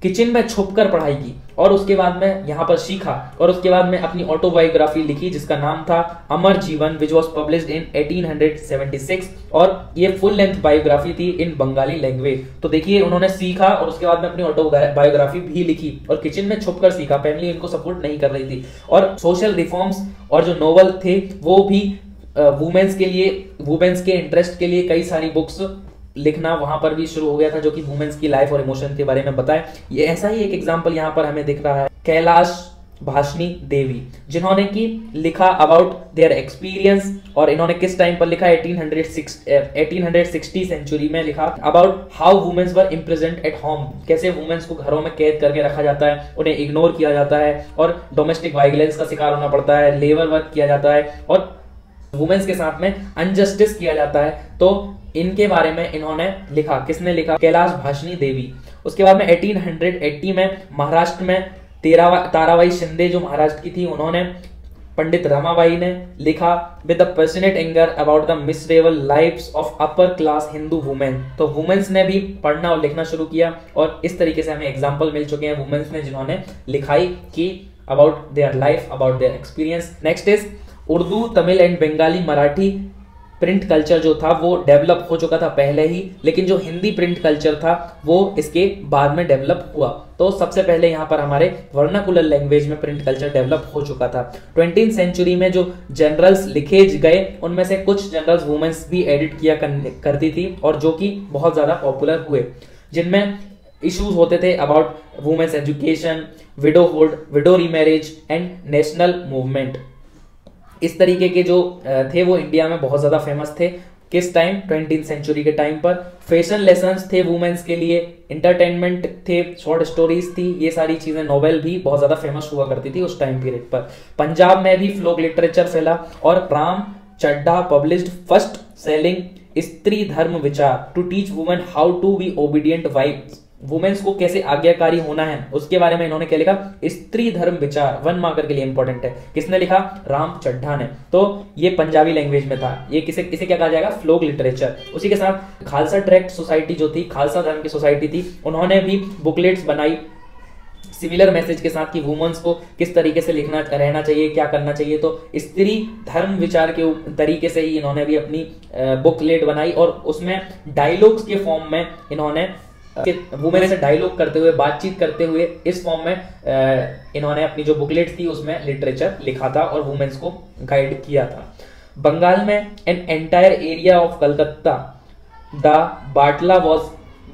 किचन में छुपकर पढ़ाई की, और उसके बाद में यहाँ पर सीखा, और उसके बाद में अपनी ऑटोबायोग्राफी लिखी जिसका नाम था अमर जीवन, विच वॉज पब्लिश्ड इन 1876, और ये फुल लेंथ बायोग्राफी थी इन बंगाली लैंग्वेज। तो देखिए उन्होंने सीखा और उसके बाद में अपनी ऑटोबायोग्राफी भी लिखी, और किचन में छुपकर सीखा, फैमिली इनको सपोर्ट नहीं कर रही थी। और सोशल रिफॉर्म्स और जो नॉवल थे वो भी वुमेन्स के इंटरेस्ट के लिए कई सारी बुक्स लिखना वहां पर भी शुरू हो गया था, जो कि वुमेन्स की लाइफ और इमोशन के बारे में बताए। ये ऐसा ही एक एग्जांपल यहाँ पर हमें दिख रहा है कैलाश भाषणी देवी, जिन्होंने की लिखा अबाउट देयर एक्सपीरियंस, और इन्होंने किस टाइम पर लिखा, 1860 सेंचुरी में लिखा about how womens were imprisoned at home, कैसे वुमेन्स को घरों में कैद करके रखा जाता है, उन्हें इग्नोर किया जाता है और डोमेस्टिक वायलेंस का शिकार होना पड़ता है, लेबर वर्क किया जाता है और वुमेन्स के साथ में अनजस्टिस किया जाता है। तो इनके बारे में इन्होंने लिखा। किसने लिखा? कैलाश भाषणी देवी। उसके बाद में 1880 में महाराष्ट्र में ताराबाई शिंदे जो महाराष्ट्र की थी, उन्होंने पंडित रमाबाई ने लिखा with the passionate anger about the miserable lives of upper class Hindu women. तो वुमेन्स ने भी पढ़ना और लिखना शुरू किया और इस तरीके से हमें एग्जाम्पल मिल चुके हैं वुमेन्स ने जिन्होंने लिखाई की about their life, about their experience. Next is Urdu, Tamil and Bengali, Marathi print culture जो था वो डेवलप हो चुका था पहले ही, लेकिन जो हिंदी प्रिंट कल्चर था वो इसके बाद में डेवलप हुआ। तो सबसे पहले यहाँ पर हमारे वर्नाकुलर लैंग्वेज में प्रिंट कल्चर डेवलप हो चुका था। 20th सेंचुरी में जो जनरल्स लिखे गए उनमें से कुछ जनरल्स वुमेन्स भी एडिट किया करती थी और जो कि बहुत ज्यादा पॉपुलर हुए, जिनमें इश्यूज होते थे about women's education, widowhood, widow remarriage and national movement. इस तरीके के जो थे वो इंडिया में बहुत ज्यादा फेमस थे। किस टाइम? 20th सेंचुरी के टाइम पर। फैशन लेसन्स थे वुमेन्स के लिए, एंटरटेनमेंट थे, शॉर्ट स्टोरीज थी, ये सारी चीजें, नोवेल भी बहुत ज्यादा फेमस हुआ करती थी उस टाइम पीरियड पर। पंजाब में भी फ्लोक लिटरेचर फैला और Ram Chaddha published first selling Stri Dharm Vichar to teach women how to be obedient wifes. Womens को कैसे आज्ञाकारी होना है उसके बारे में इन्होंने क्या लिखा? स्त्री धर्म विचार, 1 मार्कर के लिए इंपॉर्टेंट है। किसने लिखा? राम चड्ढा ने। तो ये पंजाबी लैंग्वेज में था। ये इसे क्या कहा जाएगा? Folk literature. उसी के साथ खालसा ट्रैक्ट सोसाइटी जो थी, खालसा धर्म की सोसाइटी थी, उन्होंने भी बुकलेट्स बनाई सिमिलर मैसेज के साथ कि वुमेन्स को किस तरीके से लिखना रहना चाहिए, क्या करना चाहिए। तो स्त्री धर्म विचार के तरीके से ही इन्होंने भी अपनी बुकलेट बनाई और उसमें डायलॉग्स के फॉर्म में इन्होंने वुमेन से डायलॉग करते हुए, बातचीत करते हुए, इस फॉर्म में इन्होंने अपनी जो बुकलेट थी उसमें लिटरेचर लिखा था और वुमेन्स को गाइड किया था। बंगाल में an entire area of Calcutta the Battala was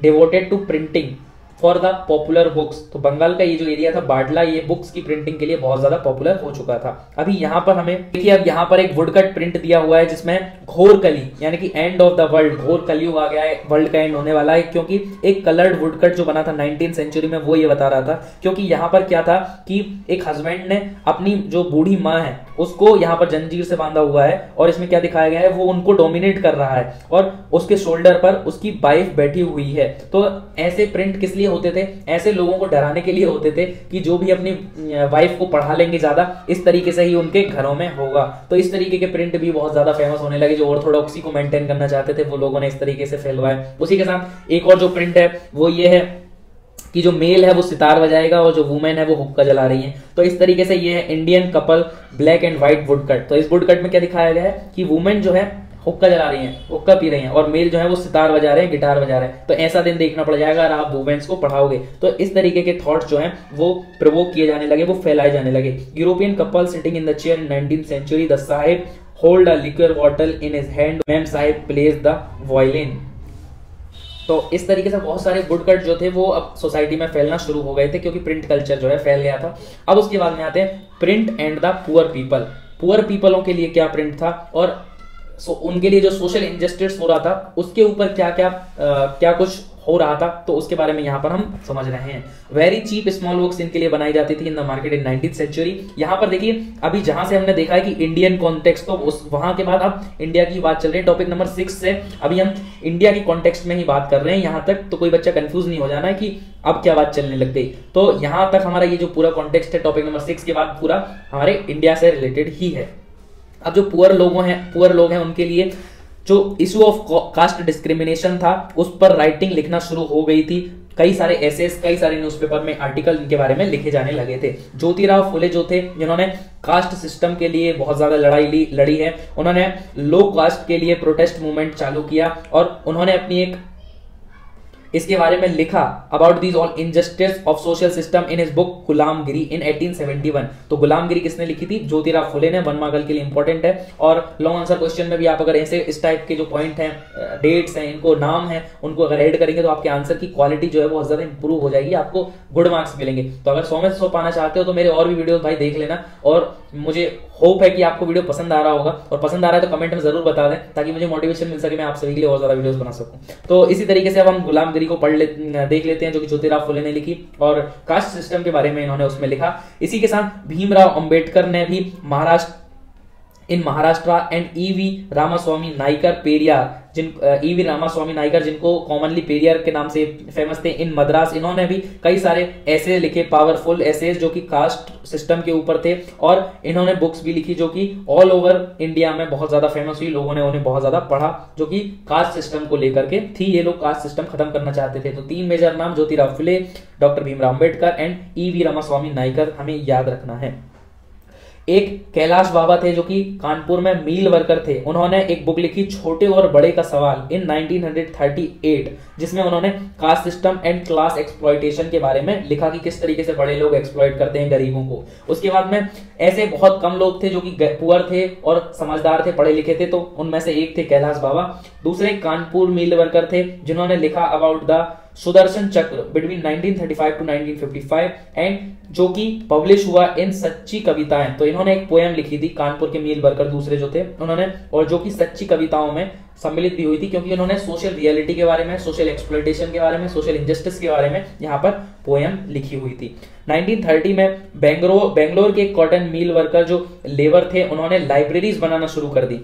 devoted to printing for the popular books. तो बंगाल का ये जो एरिया था बाटला, ये बुक्स की प्रिंटिंग के लिए बहुत ज्यादा पॉपुलर हो चुका था। अभी यहाँ पर हमें देखिए, अब यहाँ पर एक वुडकट प्रिंट दिया हुआ है जिसमें घोर कली यानी कि एंड ऑफ द वर्ल्ड, घोर कलयुग आ गया है, वर्ल्ड का एंड होने वाला है, क्योंकि एक कलर्ड वुडकट जो बना था 19th सेंचुरी में वो ये बता रहा था। क्योंकि यहाँ पर क्या था कि एक हस्बैंड ने अपनी जो बूढ़ी माँ है उसको यहाँ पर जंजीर से बांधा हुआ है और इसमें क्या दिखाया गया है, वो उनको डोमिनेट कर रहा है और उसके शोल्डर पर उसकी वाइफ बैठी हुई है। तो ऐसे प्रिंट किस लिए होते थे? ऐसे लोगों को डराने के लिए होते थे कि जो भी अपनी वाइफ को पढ़ा लेंगे ज्यादा, इस तरीके से ही उनके घरों में होगा। तो इस तरीके के प्रिंट भी बहुत ज्यादा फेमस होने लगे। जो ऑर्थोडॉक्सी को मेंटेन करना चाहते थे वो लोगों ने इस तरीके से फैलवाया। उसी के साथ एक और जो प्रिंट है वो ये है कि जो मेल है वो सितार बजाएगा और जो वुमेन है वो हुक्का जला रही है। तो इस तरीके से ये है Indian couple black and white woodcut. तो इस वुडकट में क्या दिखाया गया है कि वुमेन जो है हुक्का जला रही हैं, हुक्का पी रही हैं और मेल जो है वो सितार बजा रहे हैं, गिटार बजा रहे हैं। तो ऐसा दिन देखना पड़ जाएगा अगर आप वुमेन्स को पढ़ाओगे। तो इस तरीके के थॉट्स जो हैं वो प्रोवोक किए जाने लगे, वो फैलाए जाने लगे। European couple sitting in the chair in 19th century, the sahib hold a liquor bottle in his hand, mem sahib plays the violin. तो इस तरीके से बहुत सारे वुडकट जो थे वो अब सोसाइटी में फैलना शुरू हो गए थे क्योंकि प्रिंट कल्चर जो है फैल गया था। अब उसके बाद में आते हैं print and the poor people. Poor पीपलों के लिए क्या प्रिंट था और उनके लिए जो सोशल इंजस्टिस हो रहा था उसके ऊपर क्या कुछ हो रहा था, तो उसके बारे में यहाँ पर हम समझ रहे हैं। वेरी चीप स्मॉल बुक्स इनके लिए बनाई जाती थी in the market in 19th century. यहाँ पर देखिए अभी जहां से हमने देखा है कि इंडियन कॉन्टेक्स्ट, तो उस वहां के बाद अब इंडिया की बात चल रही है। टॉपिक नंबर 6 से अभी हम इंडिया की कॉन्टेक्स्ट में ही बात कर रहे हैं यहाँ तक, तो कोई बच्चा कंफ्यूज नहीं हो जाना है कि अब क्या बात चलने लग गई। तो यहाँ तक हमारा ये जो पूरा कॉन्टेक्स्ट है टॉपिक नंबर 6 के बाद पूरा हमारे इंडिया से रिलेटेड ही है। अब जो पुअर लोग हैं उनके लिए जो इशू ऑफ कास्ट डिस्क्रिमिनेशन था उस पर राइटिंग लिखना शुरू हो गई थी। कई सारे एसेस, कई सारे न्यूज़पेपर में आर्टिकल इनके बारे में लिखे जाने लगे थे। ज्योतिराव फुले जो थे जिन्होंने कास्ट सिस्टम के लिए बहुत ज्यादा लड़ाई लड़ी है, उन्होंने लो कास्ट के लिए प्रोटेस्ट मूवमेंट चालू किया और उन्होंने अपनी एक इसके बारे में लिखा about these all injustice of social system in his book गुलामगिरी इन 1871। तो गुलामगिरी किसने लिखी थी? ज्योतिराव फुले ने। 1 मार्क के लिए इंपॉर्टेंट है। और लॉन्ग आंसर क्वेश्चन में भी आप अगर ऐसे इस टाइप के जो पॉइंट हैं, डेट्स हैं, इनको नाम है, उनको अगर ऐड करेंगे तो आपके आंसर की क्वालिटी जो है बहुत ज्यादा इंप्रूव हो जाएगी, आपको गुड मार्क्स मिलेंगे। तो अगर 100 में 100 पाना चाहते हो तो मेरे और भी वीडियो भाई देख लेना। और मुझे होप है कि आपको वीडियो पसंद आ रहा होगा, और पसंद आ रहा है तो कमेंट में जरूर बता दें ताकि मुझे मोटिवेशन मिल सके, मैं आप सभी के लिए और ज्यादा वीडियोस बना सकूं। तो इसी तरीके से अब हम गुलामगिरी को देख लेते हैं, जो कि ज्योतिराव फुले ने लिखी और कास्ट सिस्टम के बारे में इन्होंने उसमें लिखा। इसी के साथ भीमराव अंबेडकर ने भी Maharashtra and E V Ramaswamy Naicker Periyar E V Ramaswamy Naicker, जिनको कॉमनली पेरियार के नाम से फेमस थे, इन मद्रास, इन्होंने भी कई सारे ऐसे लिखे, पावरफुल एसेज जो कि कास्ट सिस्टम के ऊपर थे। और इन्होंने बुक्स भी लिखी जो कि ऑल ओवर इंडिया में बहुत ज्यादा फेमस हुई, लोगों ने उन्हें बहुत ज्यादा पढ़ा, जो कि कास्ट सिस्टम को लेकर के थी। ये लोग कास्ट सिस्टम खत्म करना चाहते थे। तो 3 मेजर नाम, Jyotirao Phule, doctor Bhimrao Ambedkar and E V Ramaswamy Naicker, हमें याद रखना है। एक कैलाश बाबा थे जो कि कानपुर में मील वर्कर थे। उन्होंने एक बुक लिखी छोटे और बड़े का सवाल इन 1938, जिसमें उन्होंने caste system and class exploitation के बारे में लिखा कि किस तरीके से बड़े लोग एक्सप्लॉयट करते हैं गरीबों को। उसके बाद में ऐसे बहुत कम लोग थे जो कि पुअर थे और समझदार थे, पढ़े लिखे थे, तो उनमें से एक थे कैलाश बाबा। दूसरे कानपुर मील वर्कर थे जिन्होंने लिखा अबाउट द सुदर्शन चक्र बिटवीन 1935 टू 1955 एंड जो कि पब्लिश हुआ इन सच्ची कविताएं। तो इन्होंने एक पोएम लिखी थी, कानपुर के मील वर्कर दूसरे जो थे उन्होंने, और जो कि सच्ची कविताओं में सम्मिलित भी हुई थी, क्योंकि उन्होंने सोशल रियलिटी के बारे में, सोशल एक्सप्लॉयटेशन के बारे में, सोशल इनजस्टिस के बारे में यहाँ पर पोएम लिखी हुई थी। 1930 में बेंगलोर के कॉटन मील वर्कर जो लेबर थे, उन्होंने लाइब्रेरीज बनाना शुरू कर दी।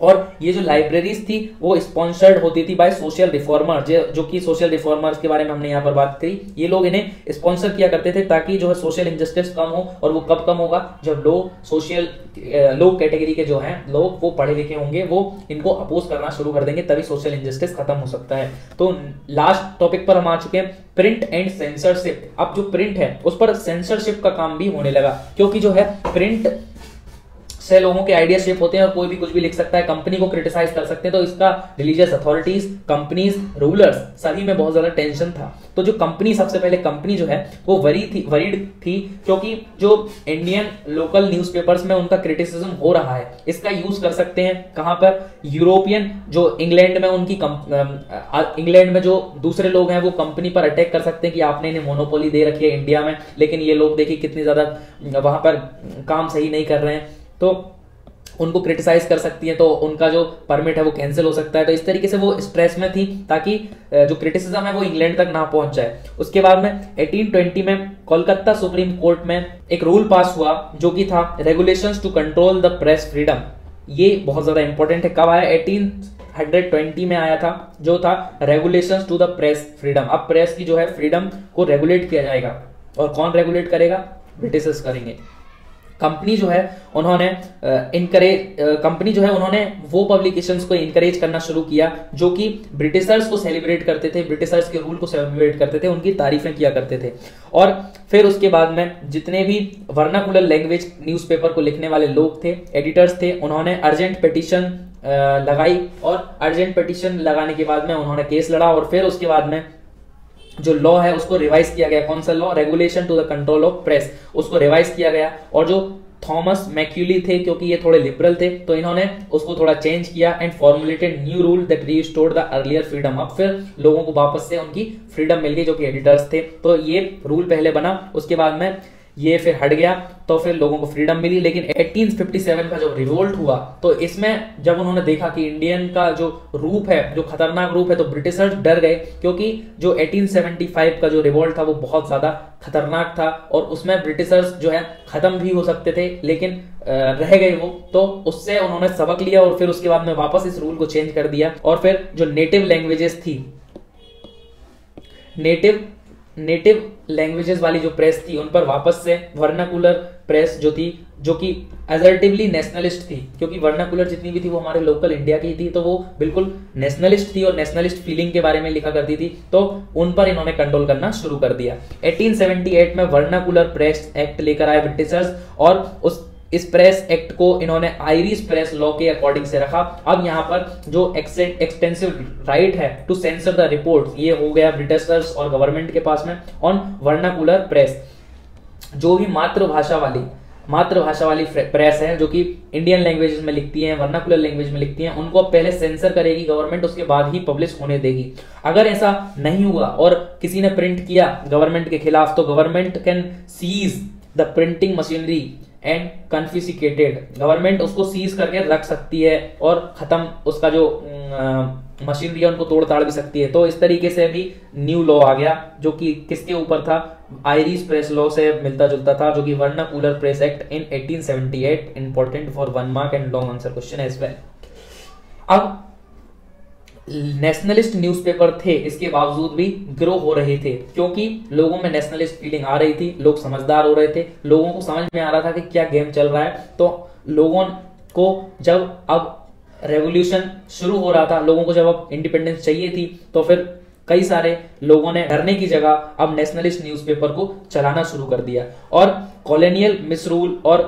और ये जो लाइब्रेरीज थी वो स्पॉन्सर्ड होती थी बाय सोशल रिफॉर्मर, जो कि सोशल रिफॉर्मर्स के बारे में हमने यहाँ पर बात करी। ये लोग इन्हें स्पॉन्सर किया करते थे ताकि जो है सोशल इनजस्टिस कम हो। और वो कब कम होगा? जब लो कैटेगरी के जो हैं लोग, वो पढ़े लिखे होंगे, वो इनको अपोज करना शुरू कर देंगे, तभी सोशल इनजस्टिस खत्म हो सकता है। तो लास्ट टॉपिक पर हम आ चुके हैं, प्रिंट एंड सेंसरशिप। अब जो प्रिंट है उस पर सेंसरशिप का काम भी होने लगा, क्योंकि जो है प्रिंट से लोगों के आइडिया शेप होते हैं और कोई भी कुछ भी लिख सकता है, कंपनी को क्रिटिसाइज कर सकते हैं। तो इसका रिलीजियस अथॉरिटीज, कंपनीज, रूलर्स सभी में बहुत ज्यादा टेंशन था। तो जो कंपनी, सबसे पहले कंपनी जो है वो वरीड थी, क्योंकि जो इंडियन लोकल न्यूज़पेपर्स में उनका क्रिटिसिज्म हो रहा है, इसका यूज कर सकते हैं कहां पर? यूरोपियन, जो इंग्लैंड में इंग्लैंड में जो दूसरे लोग हैं वो कंपनी पर अटैक कर सकते हैं कि आपने इन्हें मोनोपोली दे रखी है इंडिया में, लेकिन ये लोग देखिए कितनी ज्यादा वहां पर काम सही नहीं कर रहे हैं, तो उनको क्रिटिसाइज कर सकती है, तो उनका जो परमिट है वो कैंसिल हो सकता है। तो इस तरीके से वो स्ट्रेस में थी ताकि जो क्रिटिसिज्म है वो इंग्लैंड तक ना पहुंच जाए। उसके बाद में 1820 में कोलकाता सुप्रीम कोर्ट में एक रूल पास हुआ जो कि था regulations to control the press freedom. ये बहुत ज्यादा इंपॉर्टेंट है। कब आया? 1820 में आया था, जो था regulations to the press freedom. अब प्रेस की जो है फ्रीडम को रेगुलेट किया जाएगा, और कौन रेगुलेट करेगा? ब्रिटिशर्स करेंगे। कंपनी जो है उन्होंने उन्होंने वो पब्लिकेशंस को इनकरेज करना शुरू किया जो कि ब्रिटिशर्स को सेलिब्रेट करते थे, ब्रिटिशर्स के रूल को सेलिब्रेट करते थे, उनकी तारीफें किया करते थे। और फिर उसके बाद में जितने भी वर्नाकुलर लैंग्वेज न्यूज़पेपर को लिखने वाले लोग थे, एडिटर्स थे, उन्होंने अर्जेंट पिटीशन लगाई, और अर्जेंट पिटीशन लगाने के बाद में उन्होंने केस लड़ा, और फिर उसके बाद में जो लॉ है उसको रिवाइज किया गया। कौन सा law? Regulation to the control of press, उसको रिवाइज किया गया। और जो थॉमस मैक्यूली थे, क्योंकि ये थोड़े लिबरल थे, तो इन्होंने उसको थोड़ा चेंज किया and formulated new rule that restored the earlier freedom. अब फिर लोगों को वापस से उनकी फ्रीडम मिल गई जो कि एडिटर्स थे। तो ये रूल पहले बना, उसके बाद में ये फिर हट गया, तो फिर लोगों को फ्रीडम मिली। लेकिन 1857 का जो रिवोल्ट हुआ, तो इसमें जब उन्होंने देखा कि इंडियन का जो रूप है, जो खतरनाक रूप है, तो ब्रिटिशर्स डर गए, क्योंकि जो 1875 का जो रिवोल्ट था वो बहुत ज्यादा खतरनाक था, और उसमें ब्रिटिशर्स जो है खत्म भी हो सकते थे, लेकिन रह गए वो। तो उससे उन्होंने सबक लिया, और फिर उसके बाद में वापस इस रूल को चेंज कर दिया। और फिर जो नेटिव लैंग्वेजेस थी, नेटिव लैंग्वेजेस वाली जो प्रेस थी, उन पर वापस से वर्नाकुलर प्रेस जो थी, जो कि असर्टिवली नेशनलिस्ट थी, क्योंकि वर्नाकुलर जितनी भी थी वो हमारे लोकल इंडिया की थी, तो वो बिल्कुल नेशनलिस्ट थी और नेशनलिस्ट फीलिंग के बारे में लिखा करती थी, तो उन पर इन्होंने कंट्रोल करना शुरू कर दिया। 1878 में वर्नाकुलर प्रेस एक्ट लेकर आए ब्रिटिशर्स, और इस प्रेस एक्ट को इन्होंने आयरिश प्रेस लॉ के अकॉर्डिंग से रखा। अब यहाँ पर जो एक्सटेंसिव राइट है टू सेंसर द रिपोर्ट, ये हो गया ब्रिटिशर्स और गवर्नमेंट के पास में ऑन वर्नाकुलर प्रेस। जो भी मातृभाषा वाली प्रेस है जो कि इंडियन लैंग्वेज में लिखती हैं, वर्नाकुलर लैंग्वेज में लिखती हैं, उनको पहले सेंसर करेगी गवर्नमेंट, उसके बाद ही पब्लिश होने देगी। अगर ऐसा नहीं हुआ और किसी ने प्रिंट किया गवर्नमेंट के खिलाफ, तो government can seize the printing machinery and confiscated, government उसको सीज करके रख सकती है और खत्म, उसका जो मशीनरी है उनको तोड़ ताड़ भी सकती है। तो इस तरीके से भी न्यू लॉ आ गया जो कि किसके ऊपर था, आयरिश प्रेस लॉ से मिलता जुलता था, जो कि vernacular press act in 1878, important for 1 mark and long answer question as well. अब नेशनलिस्ट न्यूज़पेपर थे, इसके बावजूद भी ग्रो हो रहे थे क्योंकि लोगों में नेशनलिस्ट फीलिंग आ रही थी, लोग समझदार हो रहे थे, लोगों को समझ में आ रहा था कि क्या गेम चल रहा है। तो लोगों को जब अब रेवोल्यूशन शुरू हो रहा था, लोगों को जब अब इंडिपेंडेंस चाहिए थी, तो फिर कई सारे लोगों ने डरने की जगह अब नेशनलिस्ट न्यूज़पेपर को चलाना शुरू कर दिया और कॉलोनियल मिसरूल और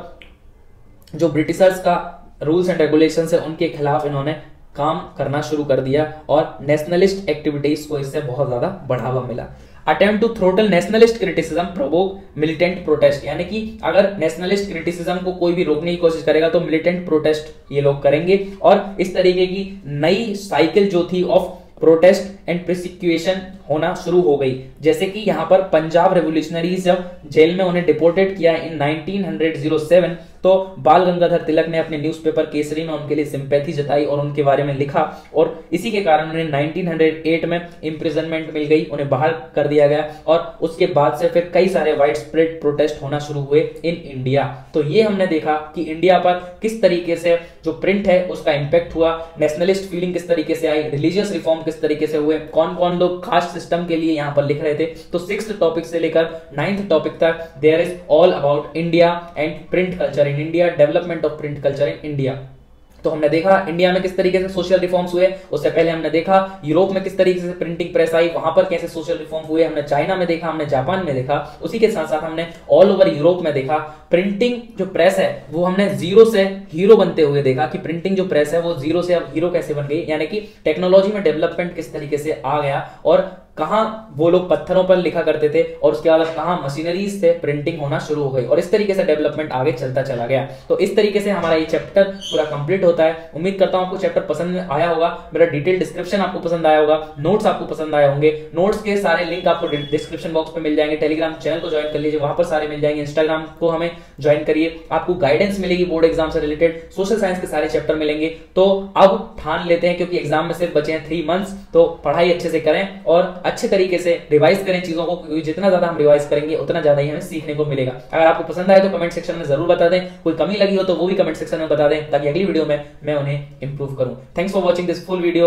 जो ब्रिटिशर्स का रूल्स एंड रेगुलेशंस है उनके खिलाफ इन्होंने काम करना शुरू कर दिया और नेशनलिस्ट एक्टिविटीज को इससे बहुत ज्यादा बढ़ावा मिला। Attempt to throttle nationalist criticism provoke militant protest, यानी कि अगर नेशनलिस्ट क्रिटिसिज्म को कोई भी रोकने की कोशिश करेगा तो मिलिटेंट प्रोटेस्ट ये लोग करेंगे और इस तरीके की नई साइकिल जो थी ऑफ प्रोटेस्ट एंड प्रोसिक्यूशन होना शुरू हो गई। जैसे कि यहाँ पर पंजाब रेवोल्यूशनरीज जब जेल में उन्हें डिपोर्टेड किया इन 1907, तो बाल गंगाधर तिलक ने अपने न्यूज़पेपर केसरी में उनके लिए सिंपैथी जताई और उनके बारे में लिखा और इसी के कारण उन्हें 1908 में इम्प्रिजनमेंट मिल गई, उन्हें बाहर कर दिया गया और उसके बाद से फिर कई सारे वाइड स्प्रेड प्रोटेस्ट होना शुरू हुए इन इंडिया। तो ये हमने देखा कि इंडिया पर किस तरीके से जो प्रिंट है उसका इंपैक्ट हुआ, नेशनलिस्ट फीलिंग किस तरीके से आई, रिलीजियस रिफॉर्म किस तरीके से हुए, कौन कौन लोग कास्ट सिस्टम के लिए यहाँ पर लिख रहे थे। तो 6th टॉपिक से लेकर 9th टॉपिक तक there is all about India and print culture in India, development of print culture in India. तो हमने देखा इंडिया में किस तरीके से सोशल रिफॉर्म्स हुए, उससे पहले हमने देखा यूरोप में किस तरीके से प्रिंटिंग प्रेस आई, वहां पर कैसे सोशल रिफॉर्म हुए, हमने चाइना में देखा, हमने जापान में देखा, उसी के साथ साथ हमने ऑल ओवर यूरोप में देखा प्रिंटिंग जो प्रेस है वो हमने जीरो से हीरो बनते हुए देखा कि प्रिंटिंग जो प्रेस है वो जीरो से अब हीरो कैसे बन गई, यानी कि टेक्नोलॉजी में डेवलपमेंट किस तरीके से आ गया और कहां वो लोग पत्थरों पर लिखा करते थे और उसके बाद कहां मशीनरीज से प्रिंटिंग होना शुरू हो गई और इस तरीके से डेवलपमेंट आगे चलता चला गया। तो इस तरीके से हमारा ये चैप्टर पूरा कंप्लीट होता है। उम्मीद करता हूं आपको चैप्टर पसंद आया होगा, मेरा डिटेल डिस्क्रिप्शन आपको पसंद आया होगा, नोट्स आपको पसंद आए होंगे। नोट्स के सारे लिंक आपको डिस्क्रिप्शन बॉक्स में मिल जाएंगे, टेलीग्राम चैनल को ज्वाइन कर लीजिए, वहां पर सारे मिल जाएंगे, इंस्टाग्राम को हमें ज्वाइन करिए, आपको गाइडेंस मिलेगी बोर्ड एग्जाम से रिलेटेड, सोशल साइंस के सारे चैप्टर मिलेंगे। तो अब ठान लेते हैं क्योंकि एग्जाम में सिर्फ बचे हैं 3 मंथ्स, तो पढ़ाई अच्छे से करें और अच्छे तरीके से रिवाइज करें चीजों को, क्योंकि जितना ज्यादा हम रिवाइज करेंगे उतना ज्यादा ही हमें सीखने को मिलेगा। अगर आपको पसंद आए तो कमेंट सेक्शन में जरूर बता दें, कोई कमी लगी हो तो वो भी कमेंट सेक्शन में बता दें ताकि अगली वीडियो में मैं उन्हें इंप्रूव करूं। Thanks for watching this full video.